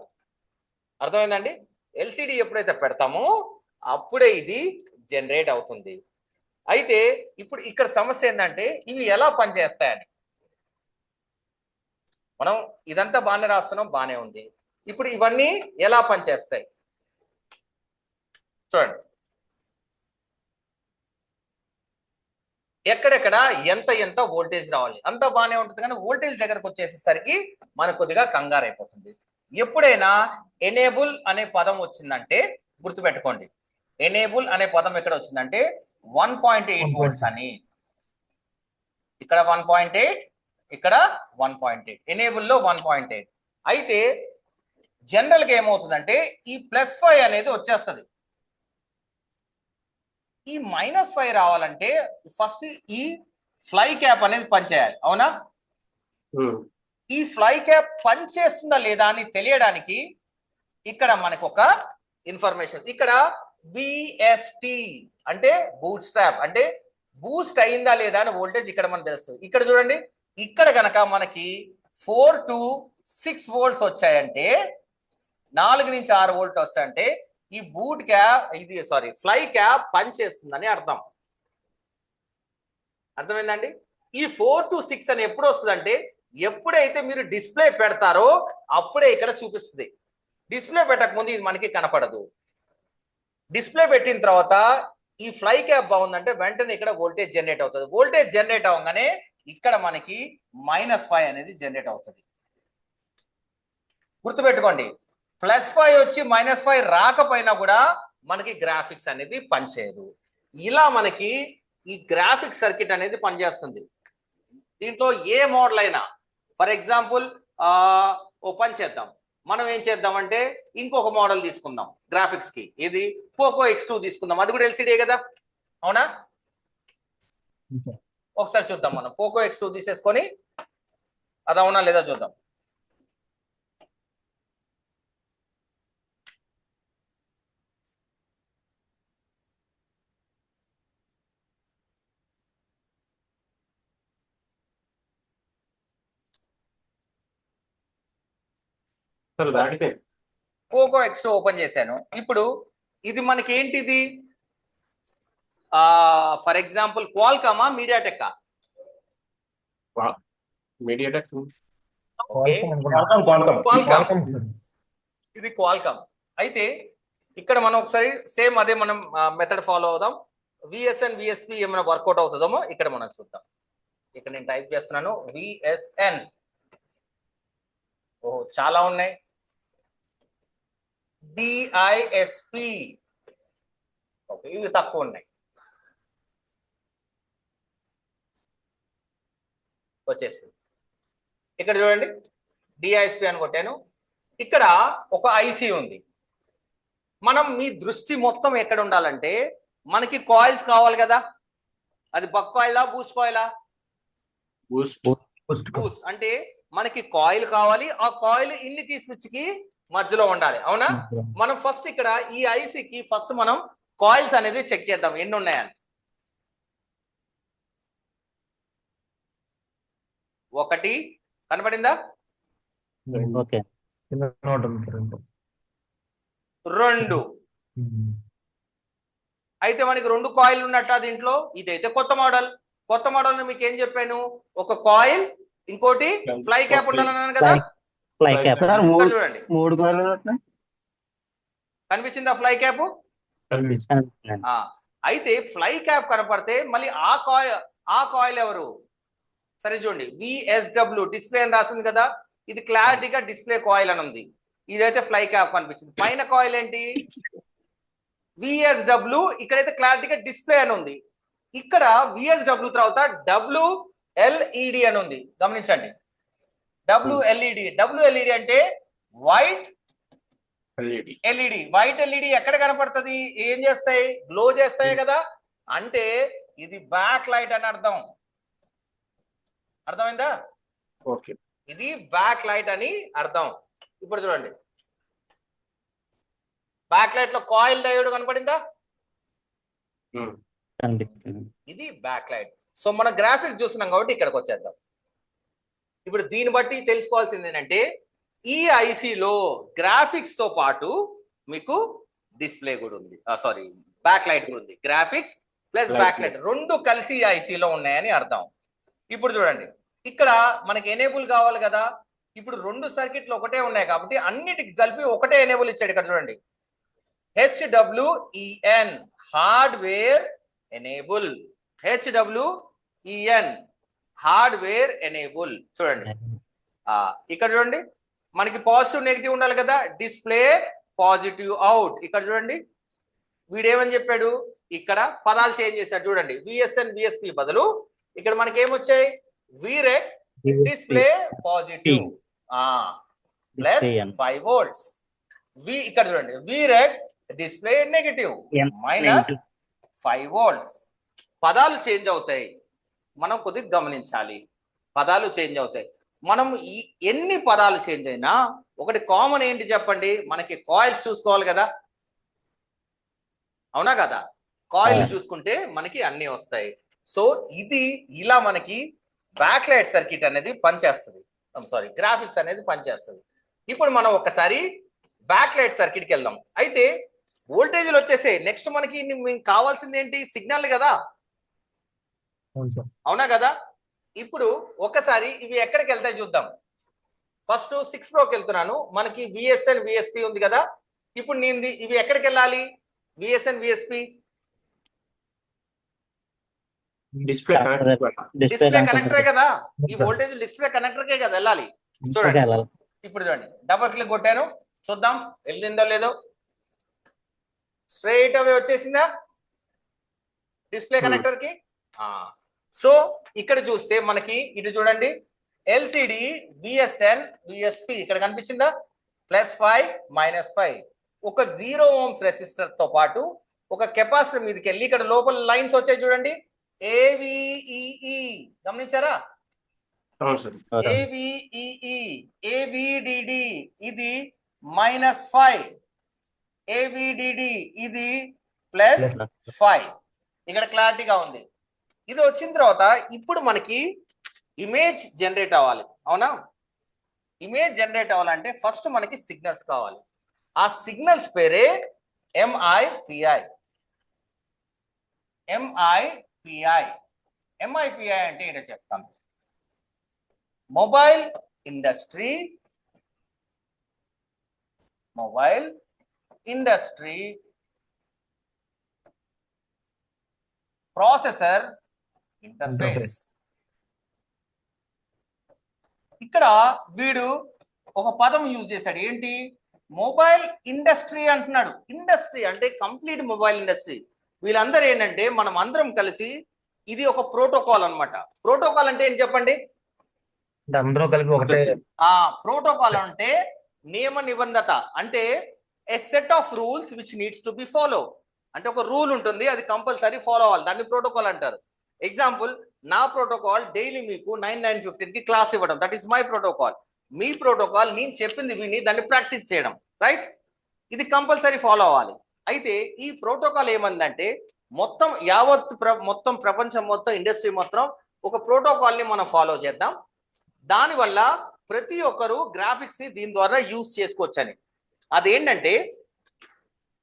Speaker 1: అర్థమైందండి? LCD ఎప్పుడైతే పెడతామో అప్పుడే ఇది జనరేట్ అవుతుంది. అయితే ఇప్పుడు ఇక్కడ సమస్య ఏంటంటే ఇవి ఎలా పనిచేస్తాయని. మనం ఇదంతా బాగానే రాస్తున్నాం, బాగానే ఉంది. ఇప్పుడు ఇవన్నీ ఎలా పనిచేస్తాయి చూడండి. ఎక్కడెక్కడ ఎంత వోల్టేజ్ రావాలి అంతా బాగానే ఉంటుంది, కానీ వోల్టేజ్ దగ్గరకు వచ్చేసేసరికి మనకు కొద్దిగా కంగారు అయిపోతుంది. ఎప్పుడైనా ఎనేబుల్ అనే పదం వచ్చిందంటే గుర్తుపెట్టుకోండి, ఎనేబుల్ అనే పదం ఎక్కడ వచ్చిందంటే 1.8 వోల్ట్స్ అని. ఇక్కడ 1.8, ఇక్కడ 1.8, ఎనేబుల్లో 1.8. అయితే జనరల్గా ఏమవుతుందంటే ఈ +5 అనేది వచ్చేస్తుంది. ఈ -5 రావాలంటే ఫస్ట్ ఈ ఫ్లై క్యాప్ అనేది పనిచేయాలి. అవునా? ఈ ఫ్లై క్యాప్ పనిచేస్తుందా లేదా అని తెలియడానికి ఇక్కడ మనకు ఒక ఇన్ఫర్మేషన్, ఇక్కడ BST అంటే బూట్ స్ట్రాప్, అంటే బూస్ట్ అయిందా లేదా అని వోల్టేజ్ ఇక్కడ మనకు తెలుస్తుంది. ఇక్కడ చూడండి, ఇక్కడ కనుక మనకి 4 to 6 వోల్ట్స్ వచ్చాయంటే, 4 నుంచి 6 వోల్ట్ వస్తాయంటే ఈ బూట్ క్యాప్ ఫ్లై క్యాప్ పనిచేస్తుందని అర్థం. అర్థమైందండి? ఈ 4 to 6 అని ఎప్పుడు వస్తుందంటే ఎప్పుడైతే మీరు డిస్ప్లే పెడతారో అప్పుడే ఇక్కడ చూపిస్తుంది. డిస్ప్లే పెట్టక ముందు ఇది మనకి కనపడదు. డిస్ప్లే పెట్టిన తర్వాత ఈ ఫ్లై క్యాప్ బాగుందంటే వెంటనే ఇక్కడ వోల్టేజ్ జనరేట్ అవుతుంది. వోల్టేజ్ జనరేట్ అవ్వగానే ఇక్కడ మనకి -5 అనేది జనరేట్ అవుతుంది. గుర్తుపెట్టుకోండి, +5 వచ్చి -5 రాకపోయినా కూడా మనకి గ్రాఫిక్స్ అనేది పనిచేయదు. ఇలా మనకి ఈ గ్రాఫిక్స్ సర్క్యూట్ అనేది పనిచేస్తుంది. దీంట్లో ఏ మోడల్ అయినా, ఫర్ ఎగ్జాంపుల్ ఓ పని చేద్దాం. మనం ఏం చేద్దామంటే ఇంకొక మోడల్ తీసుకుందాం గ్రాఫిక్స్ కి. ఇది పోకో X2 తీసుకుందాం. అది కూడా LCD కదా, అవునా? ఒకసారి చూద్దాం. మనం పోకో X2 తీసేసుకొని అది అవునా లేదా చూద్దాం. పోకో X2 ఓపెన్ చేశాను. ఇప్పుడు ఇది మనకి ఏంటిది? ఫర్ ఎగ్జాంపుల్ క్వాల్కామా, మీడియాటెక్?
Speaker 3: మీడియాటెక్.
Speaker 1: ఇది క్వాల్కామ్. అయితే ఇక్కడ మనం ఒకసారి సేమ్ అదే మనం మెథడ్ ఫాలో అవుదాం. VSN VSP ఏమైనా వర్కౌట్ అవుతుందేమో ఇక్కడ మనం చూద్దాం. ఇక్కడ నేను టైప్ చేస్తున్నాను VSN. ఓహో, చాలా ఉన్నాయి. DISP, ఓకే, ఇవి తక్కువ ఉన్నాయి. వచ్చేసింది. ఇక్కడ చూడండి, DISP అని కొట్టాను. ఇక్కడ ఒక IC ఉంది. మనం మీ దృష్టి మొత్తం ఎక్కడ ఉండాలంటే, మనకి కాయిల్స్ కావాలి కదా, అది బక్ కాయిలా బూస్ట్ కాయిలా? బూస్ట్. అంటే మనకి కాయిల్ కావాలి, ఆ కాయిల్ ఇన్నికి స్విచ్ కి మధ్యలో ఉండాలి. అవునా? మనం ఫస్ట్ ఇక్కడ ఈ ఐసీకి ఫస్ట్ మనం కాయిల్స్ అనేది చెక్ చేద్దాం ఎన్ని ఉన్నాయని. 1 కనపడిందా? 2. అయితే మనకి 2 కాయిల్ ఉన్నట్ట దీంట్లో. ఇదైతే కొత్త మోడల్. కొత్త మోడల్ మీకు ఏం చెప్పాను? ఒక కాయిల్, ఇంకోటి ఫ్లై క్యాప్ ఉండాలన్నాను కదా.
Speaker 2: ఫ్లై క్యాప్
Speaker 1: చూడండి,
Speaker 2: 3 కాయిల్
Speaker 1: కనిపించిందా ఫ్లై క్యాప్? అయితే ఫ్లై క్యాప్ కనపడితే మళ్ళీ ఆ కాయిల్ ఎవరు? సరే చూడండి, VSW డిస్ప్లే అని రాసింది కదా, ఇది క్లారిటీగా డిస్ప్లే కాయిల్ అని ఉంది. ఇదైతే ఫ్లై క్యాప్ కనిపించింది. పైన కాయిల్ ఏంటి? విఎస్డబ్ల్యూ ఇక్కడైతే క్లారిటీగా డిస్ప్లే అని ఉంది. ఇక్కడ విఎస్డబ్ల్యూ తర్వాత డబ్ల్యూఎల్ఈడి అని ఉంది. గమనించండి, డబ్ల్యూఎల్ఈడి అంటే white
Speaker 3: LED.
Speaker 1: LED. White LED ఎక్కడ కనపడుతుంది? ఏం చేస్తాయి? గ్లో చేస్తాయి కదా. అంటే ఇది బ్యాక్ లైట్ అని అర్థం. అర్థమైందా?
Speaker 3: ఓకే.
Speaker 1: ఇది బ్యాక్ లైట్ అని అర్థం. ఇప్పుడు చూడండి, బ్యాక్ లైట్ లో కాయిల్ డయోడ్ కనపడిందా? ఇది బ్యాక్ లైట్. సో మన గ్రాఫిక్ చూస్తున్నాం కాబట్టి ఇక్కడికి వచ్చేద్దాం. ఇప్పుడు దీన్ని బట్టి తెలుసుకోవాల్సింది ఏంటంటే ఈ ఐసీలో గ్రాఫిక్స్ తో పాటు మీకు డిస్ప్లే కూడా ఉంది, సారీ బ్యాక్ లైట్ కూడా ఉంది. గ్రాఫిక్స్ ప్లస్ బ్యాక్ లైట్ రెండు కలిసి ఐసీలో ఉన్నాయని అర్థం. ఇప్పుడు చూడండి, ఇక్కడ మనకి ఎనేబుల్ కావాలి కదా. ఇప్పుడు రెండు సర్క్యూట్లు ఒకటే ఉన్నాయి కాబట్టి అన్నిటికి కలిపి ఒకటే ఎనేబుల్ ఇచ్చాడు. ఇక్కడ చూడండి, HWEN hardware enable. HWEN hardware enable. చూడండి, ఇక్కడ చూడండి మనకి పాజిటివ్ నెగిటివ్ ఉండాలి కదా. Display positive out. ఇక్కడ చూడండి వీడేమని చెప్పాడు, ఇక్కడ పదాలు చేంజ్ చేశాడు. చూడండి, విఎస్ఎన్ విఎస్పి బదులు ఇక్కడ మనకి ఏమొచ్చాయి, వీరెక్ డిస్ప్లే పాజిటివ్ ప్లస్ 5 volts. ఇక్కడ చూడండి, వీరెక్ డిస్ప్లే నెగటివ్ మైనస్ 5 volts. పదాలు చేంజ్ అవుతాయి, మనం కొద్దిగా గమనించాలి. పదాలు చేంజ్ అవుతాయి. మనం ఎన్ని పదాలు చేంజ్ అయినా ఒకటి కామన్ ఏంటి చెప్పండి, మనకి కాయిల్స్ చూసుకోవాలి కదా. అవునా కదా? కాయిల్స్ చూసుకుంటే మనకి అన్ని వస్తాయి. సో ఇది ఇలా మనకి బ్యాక్ లైట్ సర్క్యూట్ అనేది పనిచేస్తుంది. సారీ, గ్రాఫిక్స్ అనేది పనిచేస్తుంది. ఇప్పుడు మనం ఒకసారి బ్యాక్ లైట్ సర్క్యూట్కి వెళ్దాం. అయితే వోల్టేజ్లు వచ్చేసే నెక్స్ట్ మనకి కావాల్సింది ఏంటి, సిగ్నల్ కదా. అవునా కదా? ఇప్పుడు ఒకసారి ఇవి ఎక్కడికి వెళ్తాయి చూద్దాం. ఫస్ట్ 6 Proకి వెళ్తున్నాను. మనకి విఎస్ఎన్ విఎస్పి ఉంది కదా. ఇప్పుడు నేను ఇవి ఎక్కడికి వెళ్ళాలి? విఎస్ఎన్ విఎస్పి
Speaker 3: డిస్ప్లే
Speaker 1: కనెక్టరే కదా. ఈ వోల్టేజ్ డిస్ప్లే కనెక్టర్కే కదా వెళ్ళాలి. చూడండి, ఇప్పుడు చూడండి, డబుల్ క్లిక్ కొట్టాను, చూద్దాం వెళ్ళిందో లేదో. స్ట్రైట్ అవే వచ్చేసిందా డిస్ప్లే కనెక్టర్ కి. సో ఇక్కడ చూస్తే మనకి ఇటు చూడండి, ఎల్సిడి విఎస్ఎన్ విఎస్పి ఇక్కడ కనిపించిందా, +5 -5. ఒక 0 ohms రెసిస్టర్ తో పాటు ఒక కెపాసిటర్ మీదకి వెళ్ళి ఇక్కడ లోపల లైన్స్ వచ్చాయి చూడండి, ఏవిఈఈ. గమనించారా? ఏవిఈఈ, ఏవిడిడి ఇది -5, ఏవిడిడి ఇది +5. ఇక్కడ క్లారిటీగా ఉంది. ఇది వచ్చిన తర్వాత ఇప్పుడు మనకి ఇమేజ్ జనరేట్ అవ్వాలి. అవునా? ఇమేజ్ జనరేట్ అవ్వాలంటే ఫస్ట్ మనకి సిగ్నల్స్ కావాలి. ఆ సిగ్నల్స్ పేరే ఎంఐపిఐ. ఎంఐపిఐ ఎంఐపిఐ అంటే ఏంటో చెప్తాను. Mobile industry processor interface. ఇక్కడ వీడు ఒక పదం యూజ్ చేశాడు, ఏంటి, మొబైల్ ఇండస్ట్రీ అంటున్నాడు. ఇండస్ట్రీ అంటే కంప్లీట్ మొబైల్ ఇండస్ట్రీ. వీళ్ళందరూ ఏంటంటే మనం అందరం కలిసి ఇది ఒక ప్రోటోకాల్ అన్నమాట. ప్రోటోకాల్ అంటే ఏం చెప్పండి?
Speaker 2: అందరూ కలిపి ఒకటే.
Speaker 1: ప్రోటోకాల్ అంటే నియమ నిబంధత, అంటే ఎ set of rules which needs to be follow. అంటే ఒక రూల్ ఉంటుంది, అది కంపల్సరీ ఫాలో అవ్వాలి, దాన్ని ప్రోటోకాల్ అంటారు. ఎగ్జాంపుల్, నా ప్రోటోకాల్ డైలీ మీకు 9:15 కి క్లాస్ ఇవ్వడం, that is my protocol. Me protocol నేను చెప్పింది విని దాన్ని ప్రాక్టీస్ చేయడం, రైట్? ఇది కంపల్సరీ ఫాలో అవ్వాలి. అయితే ఈ ప్రోటోకాల్ ఏమందంటే మొత్తం యావత్ మొత్తం ప్రపంచం మొత్తం ఇండస్ట్రీ మొత్తం ఒక ప్రోటోకాల్ ని మనం ఫాలో చేద్దాం. దానివల్ల ప్రతి ఒక్కరు గ్రాఫిక్స్ ని దీని ద్వారా యూజ్ చేసుకోవచ్చని. అదేంటంటే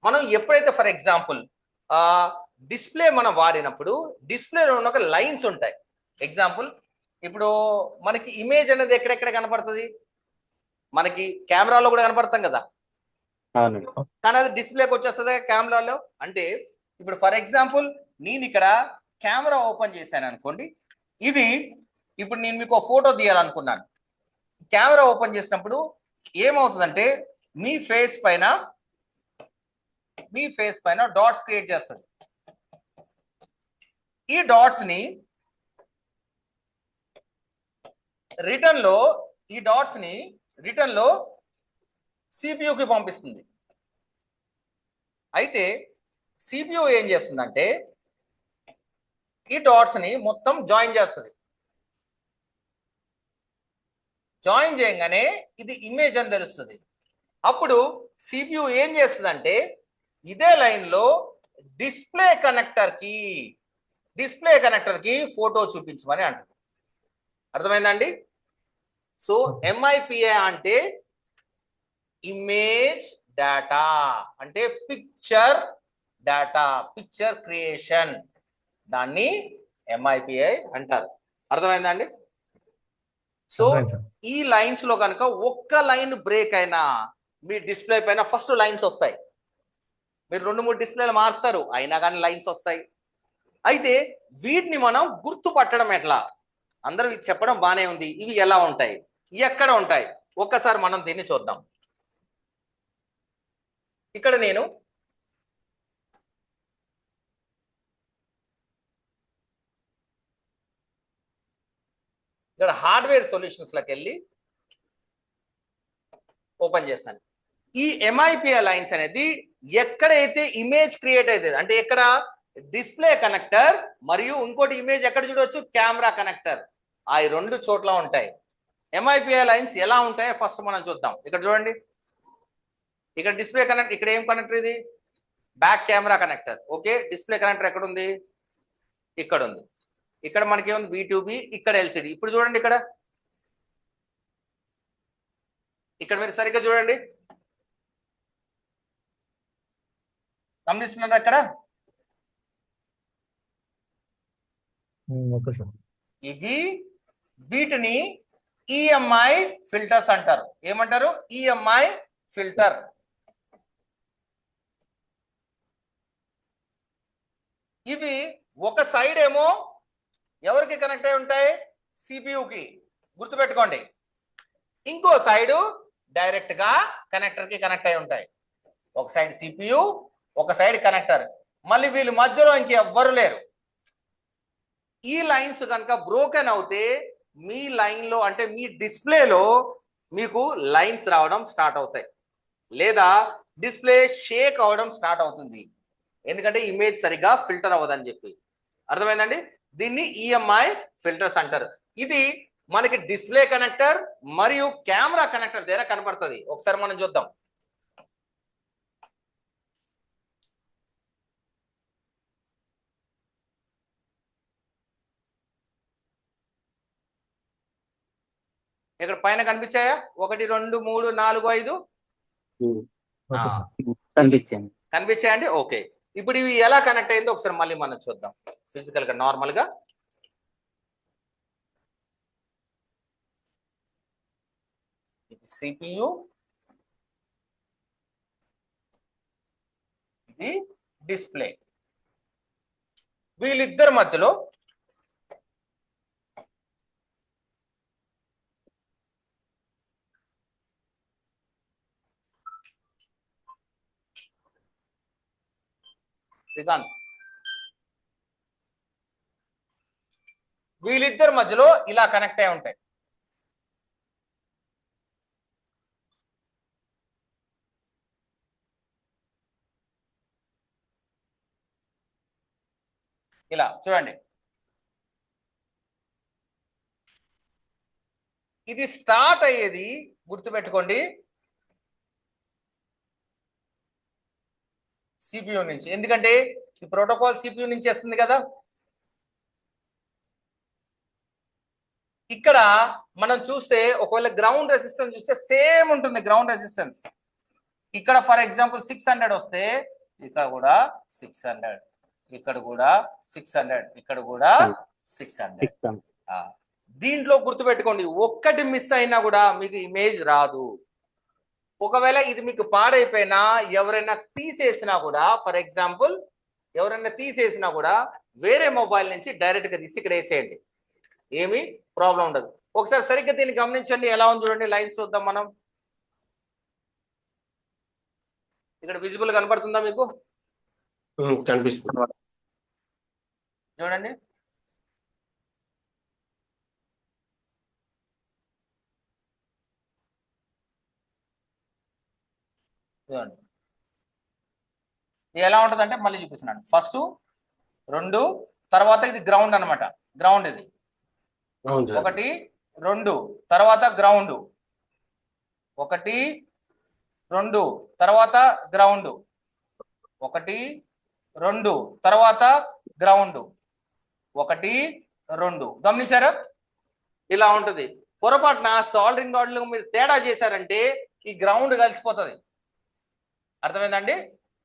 Speaker 1: మనం ఎప్పుడైతే ఫర్ ఎగ్జాంపుల్ డిస్ప్లే మనం వాడినప్పుడు డిస్ప్లేలో ఉన్న ఒక లైన్స్ ఉంటాయి. ఎగ్జాంపుల్, ఇప్పుడు మనకి ఇమేజ్ అనేది ఎక్కడెక్కడ కనపడుతుంది, మనకి కెమెరాలో కూడా కనపడతాం కదా, కానీ అది డిస్ప్లేకి వచ్చేస్తుంది కెమెరాలో. అంటే ఇప్పుడు ఫర్ ఎగ్జాంపుల్ నేను ఇక్కడ కెమెరా ఓపెన్ చేశాను అనుకోండి, ఇది ఇప్పుడు నేను మీకు ఫోటో తీయాలనుకున్నాను. కెమెరా ఓపెన్ చేసినప్పుడు ఏమవుతుందంటే మీ ఫేస్ పైన మీ ఫేస్ పైన డాట్స్ క్రియేట్ చేస్తుంది. ఈ డాట్స్ ని రిటర్న్ లో సిపియుకి పంపిస్తుంది. అయితే సిపియు ఏం చేస్తుందంటే ఈ డాట్స్ ని మొత్తం జాయిన్ చేస్తుంది. జాయిన్ చేయగానే ఇది ఇమేజ్ అని తెలుస్తుంది. అప్పుడు సిపియు ఏం చేస్తుందంటే ఇదే లైన్ లో డిస్ప్లే కనెక్టర్ కి ఫోటో చూపించమని అంటుంది. అర్థమైందండి? సో ఎంఐపిఏ అంటే ఇమేజ్ డేటా, అంటే పిక్చర్ డేటా, పిక్చర్ క్రియేషన్, దాన్ని ఎంఐపిఐ అంటారు. అర్థమైందండి? సో ఈ లైన్స్ లో కనుక ఒక్క లైన్ బ్రేక్ అయినా మీ డిస్ప్లే పైన ఫస్ట్ లైన్స్ వస్తాయి. మీరు 2-3 డిస్ప్లేలు మారుస్తారు అయినా కానీ లైన్స్ వస్తాయి. అయితే వీటిని మనం గుర్తుపట్టడం ఎట్లా? అందరూ చెప్పడం బానే ఉంది, ఇవి ఎలా ఉంటాయి, ఎక్కడ ఉంటాయి, ఒక్కసారి మనం దీన్ని చూద్దాం. ఇక్కడ నేను ఇక్కడ హార్డ్వేర్ సొల్యూషన్స్ లోకి వెళ్ళి ఓపెన్ చేస్తాను. ఈ ఎంఐపిఐ లైన్స్ అనేది ఎక్కడైతే ఇమేజ్ క్రియేట్ అవుతుంది అంటే ఎక్కడ డిస్ప్లే కనెక్టర్ మరియు ఇంకోటి ఇమేజ్ ఎక్కడ చూడవచ్చు, కెమెరా కనెక్టర్, ఆ 2 చోట్ల ఉంటాయి. ఎంఐపిఐ లైన్స్ ఎలా ఉంటాయో ఫస్ట్ మనం చూద్దాం. ఇక్కడ చూడండి, ఇక్కడ డిస్ప్లే కనెక్ట్, ఇక్కడ ఏం కనెక్టర్ ఇది, back camera connector. Okay, display connector ఎక్కడ ఉంది, ఇక్కడ ఉంది. ఇక్కడ మనకి ఏముంది, B2B, ఇక్కడ LCD. ఇప్పుడు చూడండి, ఇక్కడ మీరు సరిగ్గా చూడండి, గమనిస్తున్నారా? ఇక్కడ వీటిని ఈఎంఐ ఫిల్టర్స్ అంటారు. ఏమంటారు? EMI filter. ఇవి ఒక సైడ్ ఏమో ఎవరికి కనెక్ట్ అయి ఉంటాయి, సిపియుకి, గుర్తుపెట్టుకోండి. ఇంకో సైడు డైరెక్ట్ గా కనెక్టర్ కి కనెక్ట్ అయి ఉంటాయి. ఒక సైడ్ సిపియు, ఒక సైడ్ కనెక్టర్. మళ్ళీ వీళ్ళ మధ్యలో ఇంకెవ్వరు లేరు. ఈ లైన్స్ కనుక బ్రోకెన్ అవుతే మీ లైన్ లో అంటే మీ డిస్ప్లేలో మీకు లైన్స్ రావడం స్టార్ట్ అవుతాయి, లేదా డిస్ప్లే షేక్ అవడం స్టార్ట్ అవుతుంది. ఎందుకంటే ఇమేజ్ సరిగా ఫిల్టర్ అవ్వదని చెప్పి. అర్థమైందండి? దీన్ని ఈఎంఐ ఫిల్టర్స్ అంటారు. ఇది మనకి డిస్ప్లే కనెక్టర్ మరియు కెమెరా కనెక్టర్ దగ్గర కనపడుతుంది. ఒకసారి మనం చూద్దాం. ఇక్కడ పైన కనిపించాయా? 1 2 3 4 5 కనిపించాయండి. ఓకే, ఇప్పుడు ఇవి ఎలా కనెక్ట్ అయిందో ఒకసారి మళ్ళీ మనం చూద్దాం. ఫిజికల్ గా నార్మల్ గా ఇది సిపియు, ఇది డిస్ప్లే. వీళ్ళిద్దరి మధ్యలో ఇలా కనెక్ట్ అయి ఉంటాయి. ఇలా చూడండి, ఇది స్టార్ట్ అయ్యేది గుర్తుపెట్టుకోండి సిపియు నుంచి. ఎందుకంటే ఈ ప్రోటోకాల్ సిపియు నుంచి వస్తుంది కదా. ఇక్కడ మనం చూస్తే ఒకవేళ గ్రౌండ్ రెసిస్టెన్స్ చూస్తే సేమ్ ఉంటుంది. గ్రౌండ్ రెసిస్టెన్స్ ఇక్కడ ఫర్ ఎగ్జాంపుల్ 600 వస్తే ఇక్కడ కూడా 600, ఇక్కడ కూడా 600, ఇక్కడ కూడా 600. దీంట్లో గుర్తుపెట్టుకోండి, ఒక్కటి మిస్ అయినా కూడా మీకు ఇమేజ్ రాదు. ఒకవేళ ఇది మీకు పాడైపోయినా ఎవరైనా తీసేసినా కూడా, ఫర్ ఎగ్జాంపుల్ ఎవరైనా తీసేసినా కూడా వేరే మొబైల్ నుంచి డైరెక్ట్ గా తీసి ఇక్కడ వేసేయండి, ఏమి ప్రాబ్లం ఉండదు. ఒకసారి సరిగ్గా దీన్ని గమనించండి, ఎలా ఉంది చూడండి. లైన్స్ చూద్దాం మనం. ఇక్కడ విజిబుల్ కనపడుతుందా మీకు?
Speaker 3: కనిపిస్తుంది.
Speaker 1: చూడండి. చూడండి ఇది ఎలా ఉంటుందంటే మళ్ళీ చూపిస్తున్నాను. ఫస్ట్ 2, తర్వాత ఇది గ్రౌండ్ అన్నమాట. గ్రౌండ్ ఇది
Speaker 3: అవును సార్.
Speaker 1: 1 2, తర్వాత గ్రౌండ్ 1 2, తర్వాత గ్రౌండ్ 1 2, తర్వాత గ్రౌండ్ 1 2. గమనించారా? ఇలా ఉంటుంది. పొరపాటున సాల్డరింగ్ రాడ్లు మీరు తేడా చేశారంటే ఈ గ్రౌండ్ కలిసిపోతుంది. అర్థమైందండి?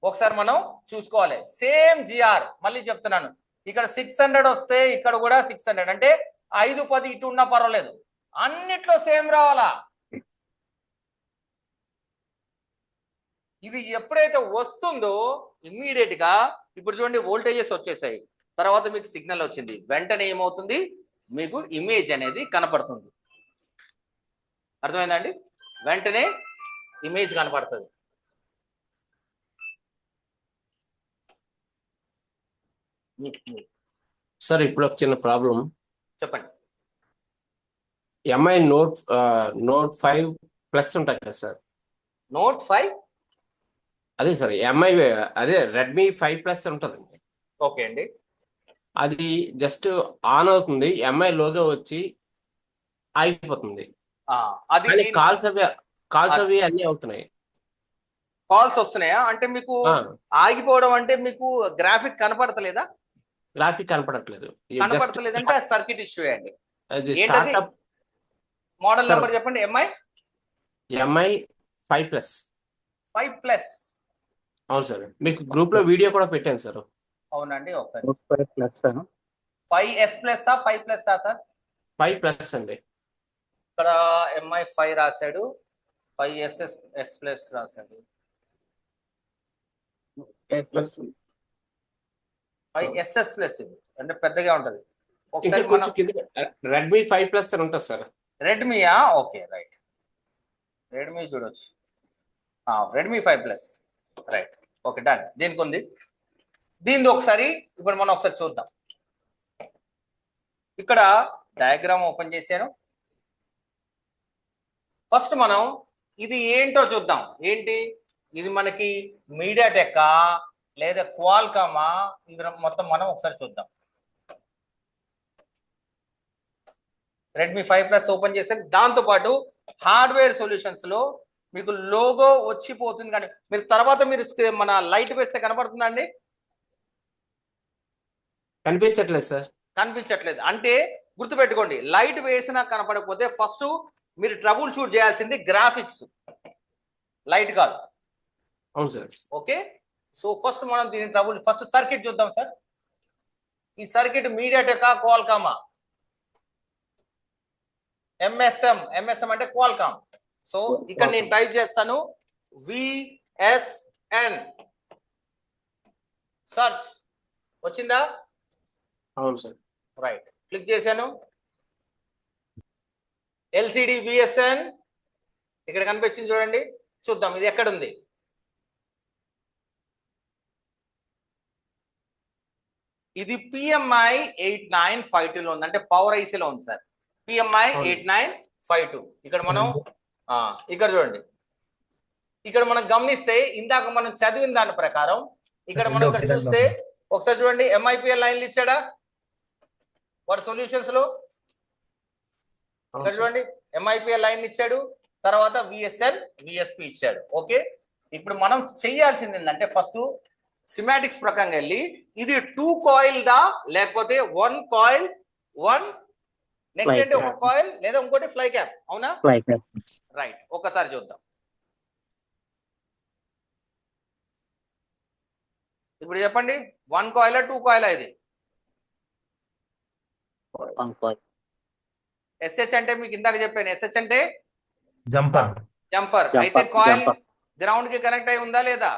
Speaker 1: ఒకసారి మనం చూసుకోవాలి. సేమ్ జిఆర్ మళ్ళీ చెప్తున్నాను, ఇక్కడ 600 వస్తే ఇక్కడ కూడా 600, అంటే 5 10 ఇటు ఉన్నా పర్వాలేదు, అన్నిట్లో సేమ్ రావాలా. ఇది ఎప్పుడైతే వస్తుందో ఇమ్మీడియట్ గా ఇప్పుడు చూడండి వోల్టేజెస్ వచ్చేసాయి, తర్వాత మీకు సిగ్నల్ వచ్చింది, వెంటనే ఏమవుతుంది మీకు ఇమేజ్ అనేది కనపడుతుంది. అర్థమైందండి? వెంటనే ఇమేజ్ కనపడుతుంది.
Speaker 3: సార్ ఇప్పుడు ఒక చిన్న ప్రాబ్లం.
Speaker 1: చెప్పండి.
Speaker 3: ఎంఐ నోట్ 5+ ఉంటాయి కదా సార్.
Speaker 1: నోట్ 5
Speaker 3: అదే సార్ ఎంఐ, అదే రెడ్మీ 5+ ఉంటుందండి.
Speaker 1: ఓకే అండి.
Speaker 3: అది జస్ట్ ఆన్ అవుతుంది, ఎంఐ లోగో వచ్చి ఆగిపోతుంది.
Speaker 1: అది
Speaker 3: కాల్స్ అవి అన్ని అవుతున్నాయి.
Speaker 1: కాల్స్ వస్తున్నాయా? అంటే మీకు ఆగిపోవడం అంటే మీకు గ్రాఫిక్ కనపడతలేదా?
Speaker 3: గ్రాఫిక్ కనపడట్లేదు.
Speaker 1: కనపడతలేదంటే సర్క్యూట్ ఇష్యూ అండి.
Speaker 3: అది
Speaker 1: ఏంటది?
Speaker 3: Startup
Speaker 1: model
Speaker 3: Sir.
Speaker 1: నెంబర్ చెప్పండి. ఎంఐ
Speaker 3: 5+.
Speaker 1: 5+.
Speaker 3: అవును సార్, మీకు గ్రూప్ లో వీడియో కూడా పెట్టాను సార్.
Speaker 1: అవునండి. ఒకసారి
Speaker 2: 5+.
Speaker 1: 5S+ 5+ sir?
Speaker 3: 5+ అండి.
Speaker 1: ఇక్కడ ఎంఐ 5 రాశాడు, 5SS+ రాశాడు. 5SS+ ఇది అంటే పెద్దగా ఉంటది. ఒకసారి
Speaker 3: కొంచెం కింద రెడ్మీ 5+ అని ఉంటుంది సార్.
Speaker 1: రెడ్మీయా? ఓకే రైట్, రెడ్మీ చూడొచ్చు. Redmi 5+, right. Okay done. దీనికి ఉంది, దీనిది ఒకసారి ఇప్పుడు మనం ఒకసారి చూద్దాం. ఇక్కడ డయాగ్రామ్ ఓపెన్ చేశాను. ఫస్ట్ మనం ఇది ఏంటో చూద్దాం. ఏంటి ఇది? మనకి మీడియాటెక్ లేదా క్వాల్కామా? ఇది మొత్తం మనం ఒకసారి చూద్దాం. రెడ్మీ 5+ ఓపెన్ చేశాను. దాంతో పాటు హార్డ్వేర్ సొల్యూషన్స్ లో మీకు లోగో వచ్చిపోతుంది, కానీ మీరు తర్వాత మీరు మన లైట్ వేస్తే కనపడుతుందా అండి?
Speaker 3: కనిపించట్లేదు సార్.
Speaker 1: కనిపించట్లేదు అంటే గుర్తుపెట్టుకోండి, లైట్ వేసినా కనపడకపోతే ఫస్ట్ మీరు ట్రబుల్ షూట్ చేయాల్సింది గ్రాఫిక్స్, లైట్ కాదు.
Speaker 3: అవును సార్.
Speaker 1: ఓకే, సో ఫస్ట్ మనం దీని ఫస్ట్ సర్క్యూట్ చూద్దాం సార్. ఈ సర్క్యూట్ మీడియాటెక్ క్వాల్కామా? ఎంఎస్ఎం అంటే క్వాల్కామ్. సో ఇక్కడ నేను టైప్ చేస్తాను VSN, సర్చ్ వచ్చిందా?
Speaker 3: అవును సార్.
Speaker 1: రైట్, క్లిక్ చేశాను. LCD VSN ఇక్కడ కనిపించింది చూడండి. చూద్దాం ఇది ఎక్కడ ఉంది. ఇది PMI 8952 లో ఉంది, అంటే పవర్ ఐసీలో ఉంది సార్. PMI 8952. ఇక్కడ మనం ఇక్కడ చూడండి, ఇక్కడ మనం గమనిస్తే ఇందాక మనం చదివిన దాని ప్రకారం ఇక్కడ మనం ఇక్కడ చూస్తే ఒకసారి చూడండి, MIPL లైన్లు ఇచ్చాడా వాడు సొల్యూషన్స్ లో? ఇక్కడ చూడండి MIPL లైన్ ఇచ్చాడు, తర్వాత VSN VSP ఇచ్చాడు. ఓకే, ఇప్పుడు మనం చేయాల్సింది ఏంటంటే ఫస్ట్ సిమాటిక్స్ ప్రకారంగా వెళ్ళి ఇది 2 కాయిల్ దా లేకపోతే 1 కాయిల్ 1 నెక్స్ట్ అంటే ఒక కాయిల్ లేదా ఇంకోటి ఫ్లై క్యాప్, అవునా? రైట్, ఒకసారి చూద్దాం. ఇప్పుడు చెప్పండి, 1 కాయిలా 2 కాయిలా? ఇది SH అంటే మీకు ఇందాక చెప్పాను, SH అంటే జంపర్. అయితే కాయిల్ గ్రౌండ్ కి కనెక్ట్ అయి ఉందా లేదా?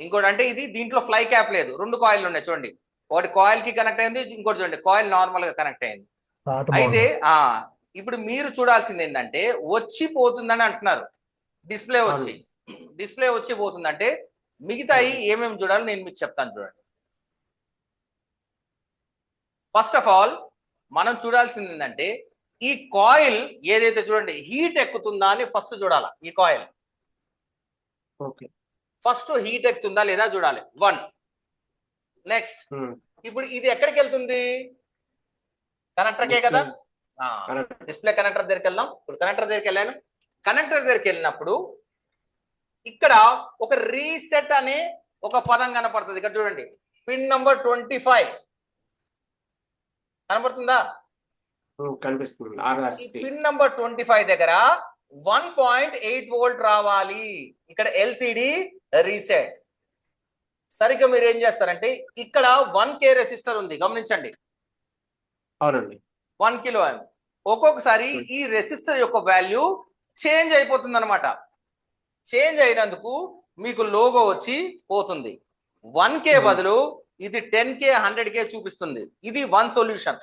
Speaker 1: ఇంకోటి అంటే ఇది దీంట్లో ఫ్లై క్యాప్ లేదు, 2 కాయిల్ ఉన్నాయి చూడండి, ఒకటి కాయిల్ కి కనెక్ట్ అయింది, ఇంకోటి చూడండి కాయిల్ నార్మల్ గా కనెక్ట్ అయింది. అయితే ఇప్పుడు మీరు చూడాల్సింది ఏంటంటే వచ్చిపోతుందని అంటున్నారు డిస్ప్లే వచ్చి, డిస్ప్లే వచ్చి పోతుందంటే మిగతాయి ఏమేమి చూడాలో నేను మీకు చెప్తాను చూడండి. ఫస్ట్ ఆఫ్ ఆల్ మనం చూడాల్సింది ఏంటంటే ఈ కాయిల్ ఏదైతే చూడండి హీట్ ఎక్కుతుందా అని ఫస్ట్ చూడాలి. ఈ కాయిల్
Speaker 3: ఓకే.
Speaker 1: ఫస్ట్ హీట్ ఎక్కుతుందా లేదా చూడాలి. 1. నెక్స్ట్ ఇప్పుడు ఇది ఎక్కడికి వెళ్తుంది? కనెక్టర్కే కదా. డిస్ప్లే కనెక్టర్ దగ్గరికి వెళ్దాం. ఇప్పుడు కనెక్టర్ దగ్గరికి వెళ్ళాను. కనెక్టర్ దగ్గరికి వెళ్ళినప్పుడు ఇక్కడ ఒక రీసెట్ అనే ఒక పదం కనపడుతుంది. ఇక్కడ చూడండి పిన్ నంబర్ 25 కనపడుతుందా?
Speaker 3: కనిపిస్తుంది.
Speaker 1: ఈ పిన్ నంబర్ 25 దగ్గర 1.8 వోల్ట్ రావాలి. ఇక్కడ ఎల్సిడి రీసెట్. సరిగ్గా మీరు ఏం చేస్తారంటే ఇక్కడ 1K రెసిస్టర్ ఉంది గమనించండి.
Speaker 3: అవునండి.
Speaker 1: 1 కిలో ఓం. ఒక్కొక్కసారి ఈ రెసిస్టర్ యొక్క వాల్యూ చేంజ్ అయిపోతుంది అనమాట. చేంజ్ అయినందుకు మీకు లోగో వచ్చి పోతుంది. 1K బదులు ఇది 10K 100K చూపిస్తుంది. ఇది 1 సొల్యూషన్.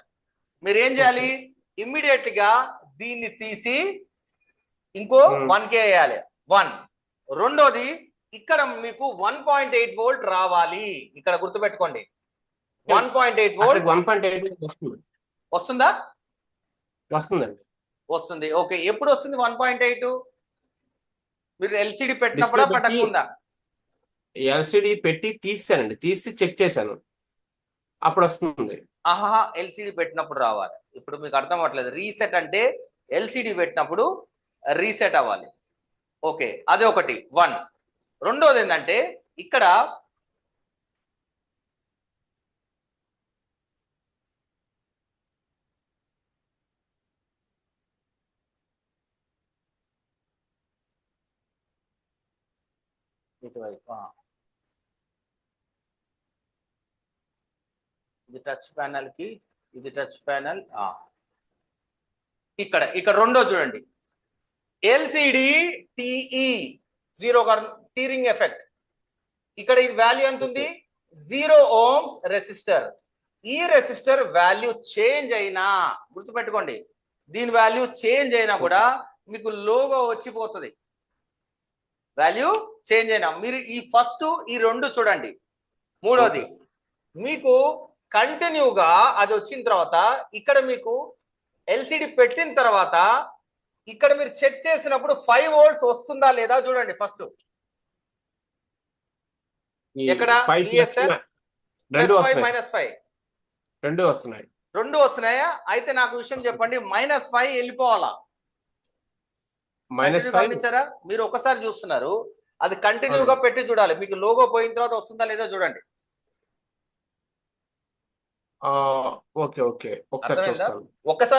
Speaker 1: మీరు ఏం చేయాలి? ఇమ్మీడియట్ గా దీన్ని తీసి ఇంకో 1K వేయాలి. 1. రెండోది ఇక్కడ మీకు 1.8 వోల్ట్ రావాలి. ఇక్కడ గుర్తుపెట్టుకోండి 1.8 వోల్ట్
Speaker 3: 1.8 వస్తుంది.
Speaker 1: వస్తుందా?
Speaker 3: వస్తుందండి.
Speaker 1: వస్తుంది. ఓకే. ఎప్పుడు వస్తుంది 1.8? మీరు ఎల్సిడి పెట్టినప్పుడా పెట్టకముందా?
Speaker 3: ఎల్సిడి పెట్టి తీసానండి. తీసి చెక్ చేశాను. అప్పుడు వస్తుంది.
Speaker 1: ఆహా, ఎల్సిడి పెట్టినప్పుడు రావాలి. ఇప్పుడు మీకు అర్థం అవ్వట్లేదు. రీసెట్ అంటే ఎల్సిడి పెట్టినప్పుడు రీసెట్ అవ్వాలి. ఓకే, అదే ఒకటి 1. రెండోది ఏంటంటే ఇక్కడ ఇటువైపు ఇది టచ్ ప్యానల్ కి, ఇది టచ్ ప్యానల్. ఇక్కడ రెండో చూడండి ఎల్సిడి టిఈ 0 టీరింగ్ ఎఫెక్ట్. ఇక్కడ ఇది వాల్యూ ఎంత ఉంది? 0 ohms రెసిస్టర్. ఈ రెసిస్టర్ వాల్యూ చేంజ్ అయినా గుర్తుపెట్టుకోండి, దీని వాల్యూ చేంజ్ అయినా కూడా మీకు లోగో వచ్చిపోతుంది. వాల్యూ చేంజ్ అయినా మీరు ఈ ఫస్ట్ ఈ రెండు చూడండి. మూడోది మీకు కంటిన్యూగా అది వచ్చిన తర్వాత ఇక్కడ మీకు ఎల్సిడి పెట్టిన తర్వాత ఇక్కడ మీరు చెక్ చేసినప్పుడు 5 వోల్ట్స్ వస్తుందా లేదా చూడండి. ఫస్ట్ ఎక్కడ
Speaker 3: రెండు వస్తున్నాయి.
Speaker 1: రెండు వస్తున్నాయా? అయితే నాకు విషయం చెప్పండి. -5 వెళ్ళిపోవాలా? గమనించారా? మీరు ఒకసారి చూస్తున్నారు, అది కంటిన్యూగా పెట్టి చూడాలి. మీకు లోగో పోయిన తర్వాత వస్తుందా లేదా చూడండి.
Speaker 3: ఓకే ఓకే,
Speaker 1: ఒకసారి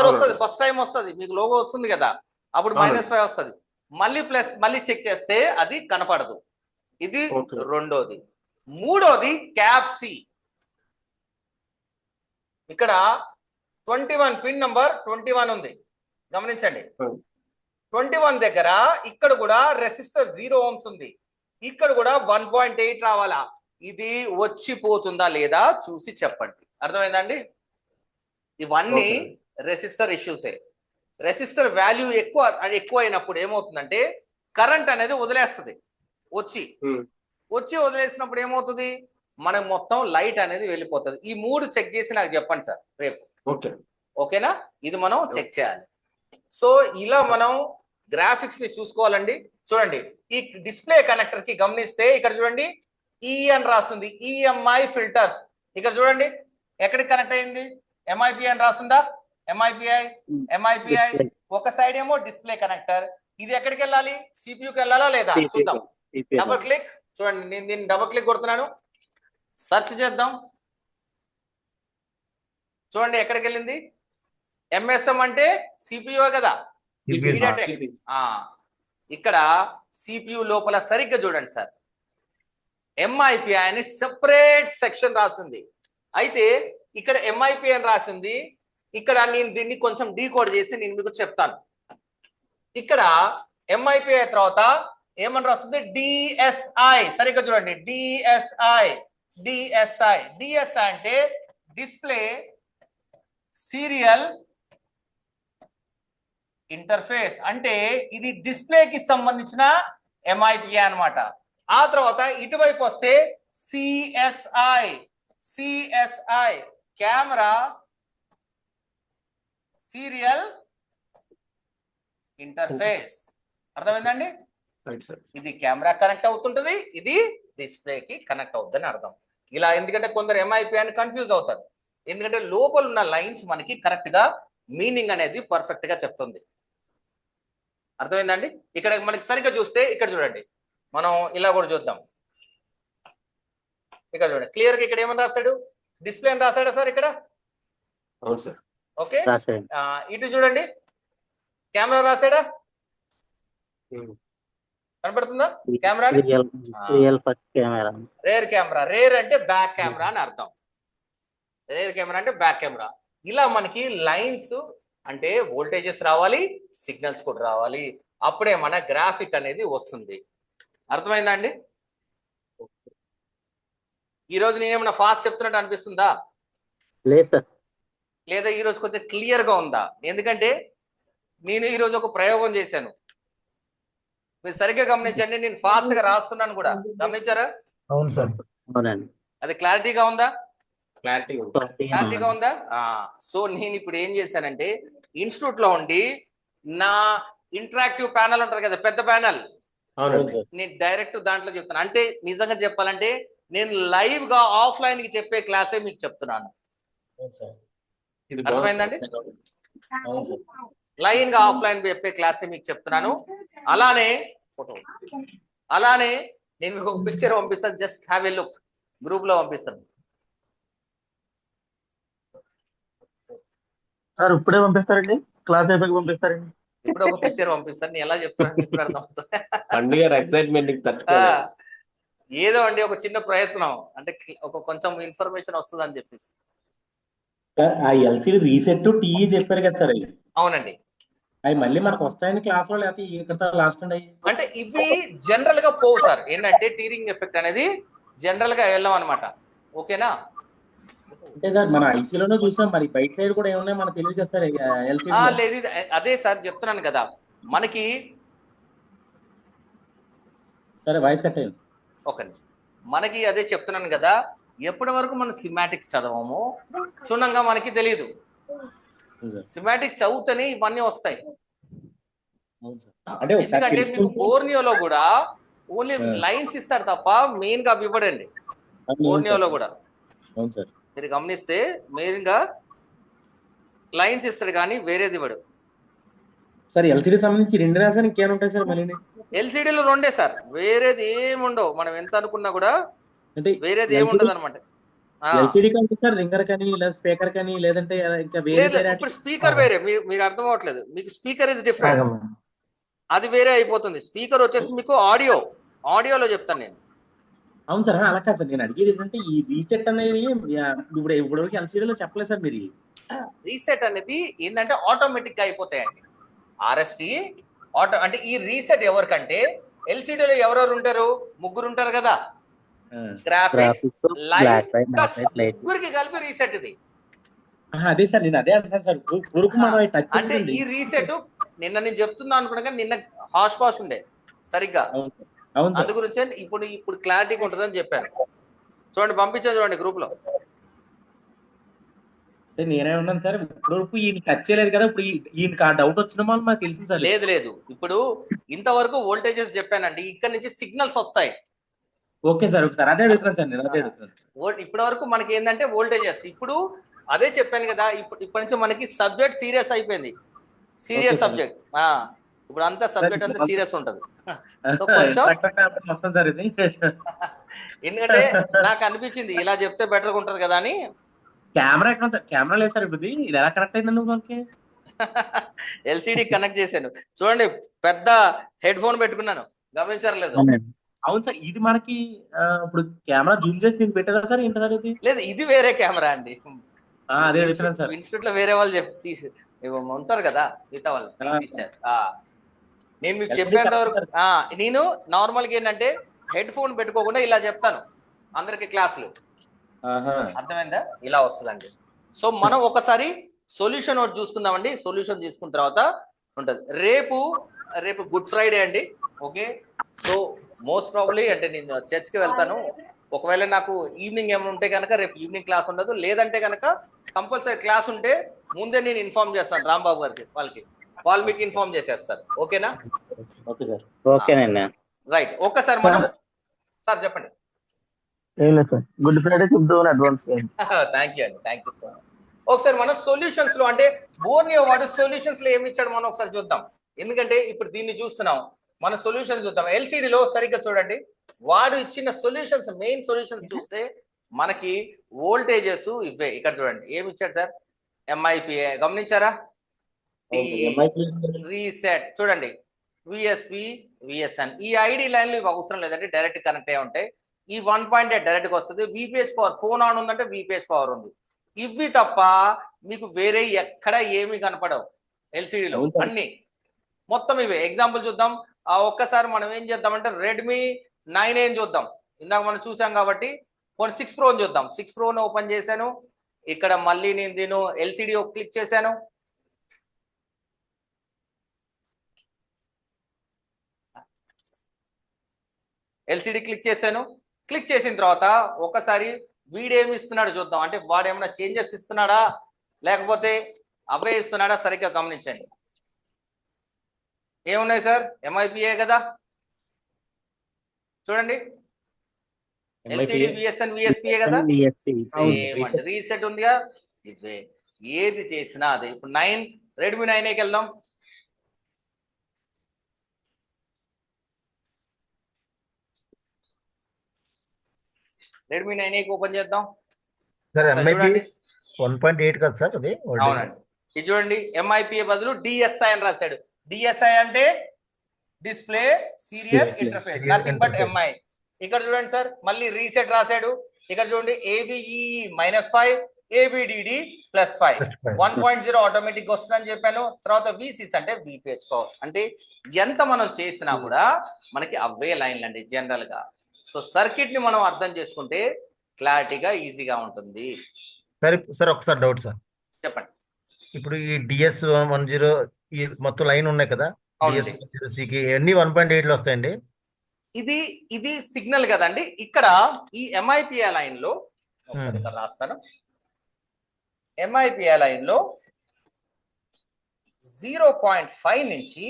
Speaker 1: వస్తుంది, ఫస్ట్ టైం వస్తుంది, మీకు లోగో వస్తుంది కదా, అప్పుడు -5 వస్తుంది. మళ్ళీ చెక్ చేస్తే అది కనపడదు. ఇది రెండోది. మూడోది క్యాప్ సి. ఇక్కడ 21 పిన్ నంబర్ 21 ఉంది గమనించండి. 21 దగ్గర ఇక్కడ కూడా రెసిస్టర్ 0 ohms ఉంది. ఇక్కడ కూడా 1.8 రావాలా? ఇది వచ్చిపోతుందా లేదా చూసి చెప్పండి. అర్థమైందండి? ఇవన్నీ రెసిస్టర్ ఇష్యూసే. రెసిస్టర్ వాల్యూ ఎక్కువ అయినప్పుడు ఏమవుతుందంటే కరెంట్ అనేది వదిలేస్తుంది. వచ్చి వదిలేసినప్పుడు ఏమవుతుంది? మనకు మొత్తం లైట్ అనేది వెళ్ళిపోతుంది. ఈ 3 చెక్ చేసి నాకు చెప్పండి సార్ రేపు. ఓకేనా? ఇది మనం చెక్ చేయాలి. సో ఇలా మనం గ్రాఫిక్స్ ని చూసుకోవాలండి. చూడండి ఈ డిస్ప్లే కనెక్టర్ కి గమనిస్తే ఇక్కడ చూడండి ఈ అని రాస్తుంది, ఈఎంఐ ఫిల్టర్స్. ఇక్కడ చూడండి ఎక్కడికి కనెక్ట్ అయింది? ఎంఐపి అని రాస్తుందా? ఎంఐపిఐ. ఒక సైడ్ ఏమో డిస్ప్లే కనెక్టర్. ఇది ఎక్కడికి వెళ్ళాలి? సిపియుకి వెళ్ళాలా లేదా చూద్దాం. Double click. చూడండి నేను దీన్ని డబుల్ క్లిక్ కొడుతున్నాను, సెర్చ్ చేద్దాం. చూడండి ఎక్కడికి వెళ్ళింది? ఎంఎస్ఎం అంటే సిపియు కదా. ఇక్కడ సిపియు లోపల సరిగ్గా చూడండి సార్, ఎంఐపిఐ అని సెపరేట్ సెక్షన్ రాసింది. అయితే ఇక్కడ ఎంఐపి అని రాసింది. ఇక్కడ నేను దీన్ని కొంచెం డీకోడ్ చేసి నేను మీకు చెప్తాను. ఇక్కడ ఎంఐపిఐ తర్వాత ఏమని రాస్తుంది? డిఎస్ఐ. సరిగ్గా చూడండి, డిఎస్ఐ అంటే డిస్ప్లే సీరియల్ ఇంటర్ఫేస్. అంటే ఇది డిస్ప్లేకి సంబంధించిన ఎంఐపిఏ అన్నమాట. ఆ తర్వాత ఇటువైపు వస్తే CSI, CSI camera serial interface. అర్థమైందండి?
Speaker 3: Right sir.
Speaker 1: ఇది కెమెరా కనెక్ట్ అవుతుంటది, ఇది డిస్ప్లేకి కనెక్ట్ అవుతుందని అర్థం. ఇలా ఎందుకంటే కొందరు ఎంఐపి అని కన్ఫ్యూజ్ అవుతారు, ఎందుకంటే లోపల ఉన్న లైన్స్ మనకి కరెక్ట్ గా మీనింగ్ అనేది పర్ఫెక్ట్ గా చెప్తుంది. అర్థమైందండి? ఇక్కడ మనకి సరిగ్గా చూస్తే ఇక్కడ చూడండి, మనం ఇలా కూడా చూద్దాం. ఇక్కడ చూడండి క్లియర్ గా ఇక్కడ ఏమని రాశాడు, డిస్ప్లే అని రాశాడా సార్ ఇక్కడ?
Speaker 3: అవును సార్.
Speaker 1: ఓకే, ఇటు చూడండి కెమెరా రాశాడా? కనపడుతుందా కెమెరా? రేర్ కెమెరా, రేర్ అంటే బ్యాక్ కెమెరా అని అర్థం. రేర్ కెమెరా అంటే బ్యాక్ కెమెరా. ఇలా మనకి లైన్స్ అంటే వోల్టేజెస్ రావాలి, సిగ్నల్స్ కూడా రావాలి, అప్పుడే మన గ్రాఫిక్ అనేది వస్తుంది. అర్థమైందా అండి? ఈ రోజు నేనేమన్నా ఫాస్ట్ చెప్తున్నట్టు అనిపిస్తుందా?
Speaker 2: లేదు సార్.
Speaker 1: లేదా ఈ రోజు కొంచెం క్లియర్ గా ఉందా? ఎందుకంటే నేను ఈ రోజు ఒక ప్రయోగం చేశాను, మీరు సరిగ్గా గమనించండి. నేను ఫాస్ట్ గా రాస్తున్నాను కూడా, గమనించారా?
Speaker 2: అవును సార్. అవునండి.
Speaker 1: అది క్లారిటీగా ఉందా?
Speaker 3: క్లారిటీగా
Speaker 1: క్లారిటీగా ఉందా? సో నేను ఇప్పుడు ఏం చేశానంటే ఇన్స్టిట్యూట్ లో ఉండి నా ఇంటరాక్టివ్ ప్యానల్ ఉంటది కదా, పెద్ద ప్యానల్,
Speaker 3: అవునండి.
Speaker 1: నేను డైరెక్ట్ దాంట్లో చెప్తాను. అంటే నిజంగా చెప్పాలంటే నేను లైవ్ గా ఆఫ్లైన్ కి చెప్పే క్లాసే మీకు చెప్తున్నాను. అర్థమైందండి? లైన్ గా ఆఫ్లైన్ చెప్పే క్లాసే మీకు చెప్తున్నాను. అలానే ఫోటో, అలానే నేను మీకు ఒక పిక్చర్ పంపిస్తాను, just have a look, group లో పంపిస్తాను.
Speaker 2: సార్ ఇప్పుడే పంపిస్తారండి, క్లాస్ అయిపోయి పంపిస్తారండి?
Speaker 1: ఇప్పుడు ఒక పిక్చర్ పంపిస్తాను, నేను ఎలా చెప్తున్నాను మీకు అర్థం అవుతుంది.
Speaker 3: పండుగ ఎక్సైట్మెంట్
Speaker 1: ఏదో అండి ఒక చిన్న ప్రయత్నం, అంటే ఒక కొంచెం ఇన్ఫర్మేషన్ వస్తుంది అని చెప్పేసి.
Speaker 4: ఆ ఎల్సిడి రీసెట్ టీఈ చెప్పారు కదా సార్, అవి
Speaker 1: అవునండి.
Speaker 4: అవి మళ్ళీ మనకు వస్తాయని క్లాస్ లో, లేకపోతే ఇక్కడ లాస్ట్ అండి అవి?
Speaker 1: అంటే ఇవి జనరల్ గా పోవు సార్, ఏంటంటే టీరింగ్ ఎఫెక్ట్ అనేది జనరల్ గా వెళ్ళాం అనమాట. ఓకేనా?
Speaker 4: అంటే సార్ మన ఐసీలోనే చూసాం, మరి బయట సైడ్ కూడా ఏమున్నాయి మనకు తెలియదు కదా సార్ ఎల్సిడి.
Speaker 1: లేదు అదే సార్ చెప్తున్నాను కదా, మనకి
Speaker 4: సరే వాయిస్ కట్ అయ్యింది.
Speaker 1: ఒక నిమిషం, మనకి అదే చెప్తున్నాను కదా, ఎప్పటి వరకు మనం సిమాటిక్స్ చదవము క్షుణ్ణంగా మనకి తెలియదు. సిమాటిక్స్ చదువుతూనే ఇవన్నీ వస్తాయి.
Speaker 4: అంటే
Speaker 1: ఎందుకంటే మీకు బోర్నియోలో కూడా ఓన్లీ లైన్స్ ఇస్తాడు తప్ప మెయిన్ గా అవి ఇవ్వడండి. బోర్నియోలో కూడా
Speaker 4: అవును సార్,
Speaker 1: మీరు గమనిస్తే మెయిన్ గా లైన్స్ ఇస్తాడు కానీ వేరేది ఇవ్వడు.
Speaker 4: సార్ ఎల్సిడి సంబంధించి రెండు రాసాను, ఇంకేమైనా ఉంటాయి సార్ మళ్ళీ?
Speaker 1: ఎల్సిడీలో రెండే సార్, వేరేది ఏముండవు. మనం ఎంత అనుకున్నా కూడా
Speaker 4: అంటే
Speaker 1: వేరేది ఏముండదు అనమాట.
Speaker 4: ఎల్సిడి కంటే సార్ రింగర్ కానీ లేదా స్పీకర్ కానీ, లేదంటే ఇంకా వేరే?
Speaker 1: ఇప్పుడు స్పీకర్ వేరే, మీకు అర్థం అవ్వట్లేదు. మీకు స్పీకర్ ఇస్ డిఫరెంట్, అది వేరే అయిపోతుంది. స్పీకర్ వచ్చేసి మీకు ఆడియోలో చెప్తాను నేను.
Speaker 4: అవును సార్, అలా కాదు సార్, నేను అడిగేది ఏంటంటే ఈ రీసెట్ అనేది ఇప్పుడు ఎల్సిడీలో చెప్పలేదు సార్ మీరు.
Speaker 1: రీసెట్ అనేది ఏంటంటే ఆటోమేటిక్ గా అయిపోతాయండి. ఆర్ఎస్టి ఆటో అంటే ఈ రీసెట్ ఎవరికంటే ఎల్సిడీలో ఎవరెవరు ఉంటారు? ముగ్గురు ఉంటారు కదా, గ్రాఫిక్స్, లైట్, టచ్, ముగ్గురికి కలిపి రీసెట్ ఇది.
Speaker 4: అదే సార్, నేను అదే అంటాను సార్.
Speaker 1: అంటే ఈ రీసెట్ నిన్న నేను చెప్తున్నా అనుకున్నా కానీ నిన్న హాష్ పాష్ ఉండే సరిగ్గా, అందు గురించి ఇప్పుడు క్లారిటీగా ఉంటుందని చెప్పాను. చూడండి పంపించాను, చూడండి గ్రూప్ లో.
Speaker 4: నేనే ఉన్నాను సార్, ఇప్పుడు ఈయన టచ్ చేయలేదు కదా, ఇప్పుడు ఈయనకి ఆ డౌట్ వచ్చిన వాళ్ళు మాకు తెలిసింది సార్.
Speaker 1: లేదు ఇప్పుడు ఇంతవరకు వోల్టేజెస్ చెప్పానండి, ఇక్కడ నుంచి సిగ్నల్స్ వస్తాయి.
Speaker 4: ఓకే సార్, ఒకసారి అదే అడుగుతున్నాను సార్, నేను అదే అడుగుతున్నాను.
Speaker 1: ఇప్పటి వరకు మనకి ఏంటంటే వోల్టేజెస్, ఇప్పుడు అదే చెప్పాను కదా, ఇప్పటి నుంచి మనకి సబ్జెక్ట్ సీరియస్ అయిపోయింది. సీరియస్ సబ్జెక్ట్, ఇప్పుడు అంతా సబ్జెక్ట్ అంతా సీరియస్ ఉంటది. సో కొంచెం ఎందుకంటే నాకు అనిపించింది ఇలా చెప్తే బెటర్ ఉంటది కదా అని.
Speaker 4: కెమెరా ఎక్కడ సార్? కెమెరా లేదు సార్, ఇప్పుడు ఇది ఎలా కనెక్ట్ అయిందండి మనకి?
Speaker 1: ఎల్సిడి కనెక్ట్ చేశాను చూడండి, పెద్ద హెడ్ ఫోన్ పెట్టుకున్నాను, గమనించారు లేదు?
Speaker 4: అవును సార్, ఇది మనకి ఇప్పుడు కెమెరా జూమ్ చేసి నేను పెట్టదా సార్ ఏంటి సార్ ఇది?
Speaker 1: లేదు, ఇది వేరే కెమెరా అండి.
Speaker 4: అదే అడుగుతున్నాను సార్.
Speaker 1: ఇన్స్టిట్యూట్ లో వేరే వాళ్ళు తీసి ఉంటారు కదా, మిగతా వాళ్ళు తీసి ఇచ్చారు. నేను మీకు చెప్పేంత వరకు నేను నార్మల్ గా ఏంటంటే హెడ్ ఫోన్ పెట్టుకోకుండా ఇలా చెప్తాను అందరికి క్లాసులు. అర్థమైందా? ఇలా వస్తుందండి. సో మనం ఒకసారి సొల్యూషన్ ఒకటి చూసుకుందామండి. సొల్యూషన్ తీసుకున్న తర్వాత ఉంటది. రేపు గుడ్ ఫ్రైడే అండి. ఓకే, సో మోస్ట్ ప్రాబ్లీ అంటే నేను చర్చ్కి వెళ్తాను, ఒకవేళ నాకు ఈవినింగ్ ఏమైనా ఉంటే కనుక రేపు ఈవినింగ్ క్లాస్ ఉండదు, లేదంటే కనుక కంపల్సరీ క్లాస్ ఉంటే ముందే నేను ఇన్ఫార్మ్ చేస్తాను రాంబాబు గారికి, వాళ్ళు మీకు ఇన్ఫార్మ్ చేసేస్తారు. ఓకేనా?
Speaker 4: Okay sir.
Speaker 2: ఓకేనండి.
Speaker 1: రైట్. ఒక్కసారి మనం సార్ చెప్పండి.
Speaker 2: ఏం లేదు సార్, గుడ్ ఫ్రైడే చెప్తామని అడ్వాన్స్.
Speaker 1: థ్యాంక్ యూ అండి, థ్యాంక్ యూ సార్. ఒకసారి మనం సొల్యూషన్స్ లో అంటే బోర్నియో వాడు సొల్యూషన్స్ లో ఏమి ఇచ్చాడు మనం ఒకసారి చూద్దాం. ఎందుకంటే ఇప్పుడు దీన్ని చూస్తున్నాం, మన సొల్యూషన్స్ చూద్దాం. LCD లో సరిగ్గా చూడండి, వాడు ఇచ్చిన సొల్యూషన్స్, మెయిన్ సొల్యూషన్స్ చూస్తే మనకి వోల్టేజెస్ ఇవే. ఇక్కడ చూడండి ఏమి ఇచ్చాడు సార్, MIPA గమనించారా, రీసెట్ చూడండి, VSP VSN. ఈ ఐడి లైన్లు ఇవి అవసరం లేదంటే డైరెక్ట్ కనెక్ట్ అయ్యి ఉంటాయి. ఈ 1.8 డైరెక్ట్ గా వస్తుంది. VPH పవర్, ఫోన్ ఆన్ ఉందంటే VPH పవర్ ఉంది. ఇవి తప్ప మీకు వేరే ఎక్కడ ఏమి కనపడవు LCD లో, అన్ని మొత్తం ఇవే. ఎగ్జాంపుల్ చూద్దాం. ఒక్కసారి మనం ఏం చేద్దామంటే Redmi 9A చూద్దాం. ఇందాక మనం చూసాం కాబట్టి 6 Pro చూద్దాం. 6 Pro ఓపెన్ చేశాను. ఇక్కడ మళ్ళీ నేను దీని LCD క్లిక్ చేశాను. LCD క్లిక్ చేశాను. క్లిక్ చేసిన తర్వాత ఒకసారి వీడేమి ఇస్తున్నాడు చూద్దాం. అంటే వాడు ఏమైనా చేంజెస్ ఇస్తున్నాడా లేకపోతే అవే ఇస్తున్నాడా సరిగ్గా గమనించండి. ఏమున్నాయి సార్, MIPA కదా చూడండి, LCD VSN VSPA కదా, సేమ్ అంటే రీసెట్ ఉందిగా, ఇవే. ఏది చేసినా అదే. ఇప్పుడు Redmi 9Aకి వెళ్దాం. Redmi 9A ఓపెన్ చేద్దాం.
Speaker 5: సార్
Speaker 1: ఒకసారి
Speaker 5: MIPA
Speaker 1: చూడండి.
Speaker 5: 1.8 కదా సార్ అది?
Speaker 1: అవునండి. ఇది చూడండి, MIPA బదులు DSI అని రాశాడు. DSI అంటే display serial interface, nothing but MI. ఇక్కడ చూడండి సార్, మళ్ళీ రీసెట్ రాశాడు. ఇక్కడ చూడండి, AVE -5 AVDD +5 1.0 ఆటోమేటిక్ వస్తుందని చెప్పాను. తర్వాత VCS అంటే VPH పవర్. అంటే ఎంత మనం చేసినా కూడా మనకి అవే లైన్లు అండి జనరల్ గా. సో సర్క్యూట్ ని మనం అర్థం చేసుకుంటే క్లారిటీగా ఈజీగా ఉంటుంది.
Speaker 5: సరే సార్, ఒకసారి డౌట్ సార్,
Speaker 1: చెప్పండి.
Speaker 5: ఇప్పుడు ఈ DS10 ఈ మొత్తం లైన్ ఉన్నాయి కదా,
Speaker 1: అవునండి.
Speaker 5: DS10Cకి ఇవన్నీ 1.8 లో వస్తాయండి.
Speaker 1: ఇది సిగ్నల్ కదండి. ఇక్కడ ఈ MIPA లైన్ లో ఒకసారి ఇక్కడ రాస్తాను. MIPA లైన్ లో 0.5 నుంచి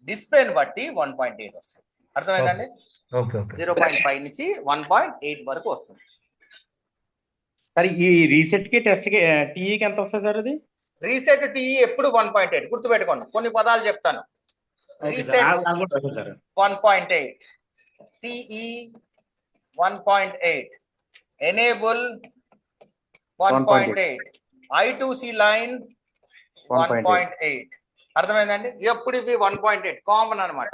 Speaker 1: డిస్ప్లేని బట్టి 1.8 వస్తుంది. అర్థమైందండి?
Speaker 5: Okay okay.
Speaker 1: 0.5 నుంచి 1.8 వరకు వస్తుంది.
Speaker 4: సార్ ఈ రీసెట్ కి టెస్ట్ కి టీఈకి ఎంత వస్తుంది సార్ అది?
Speaker 1: రీసెట్ TE ఎప్పుడు 1.8 గుర్తుపెట్టుకోండి. కొన్ని పదాలు చెప్తాను. Reset 1.8, TE 1.8, enable 1.8, I2C line 1.8. అర్థమైందండి? ఎప్పుడు ఇవి 1.8 కామన్ అన్నమాట.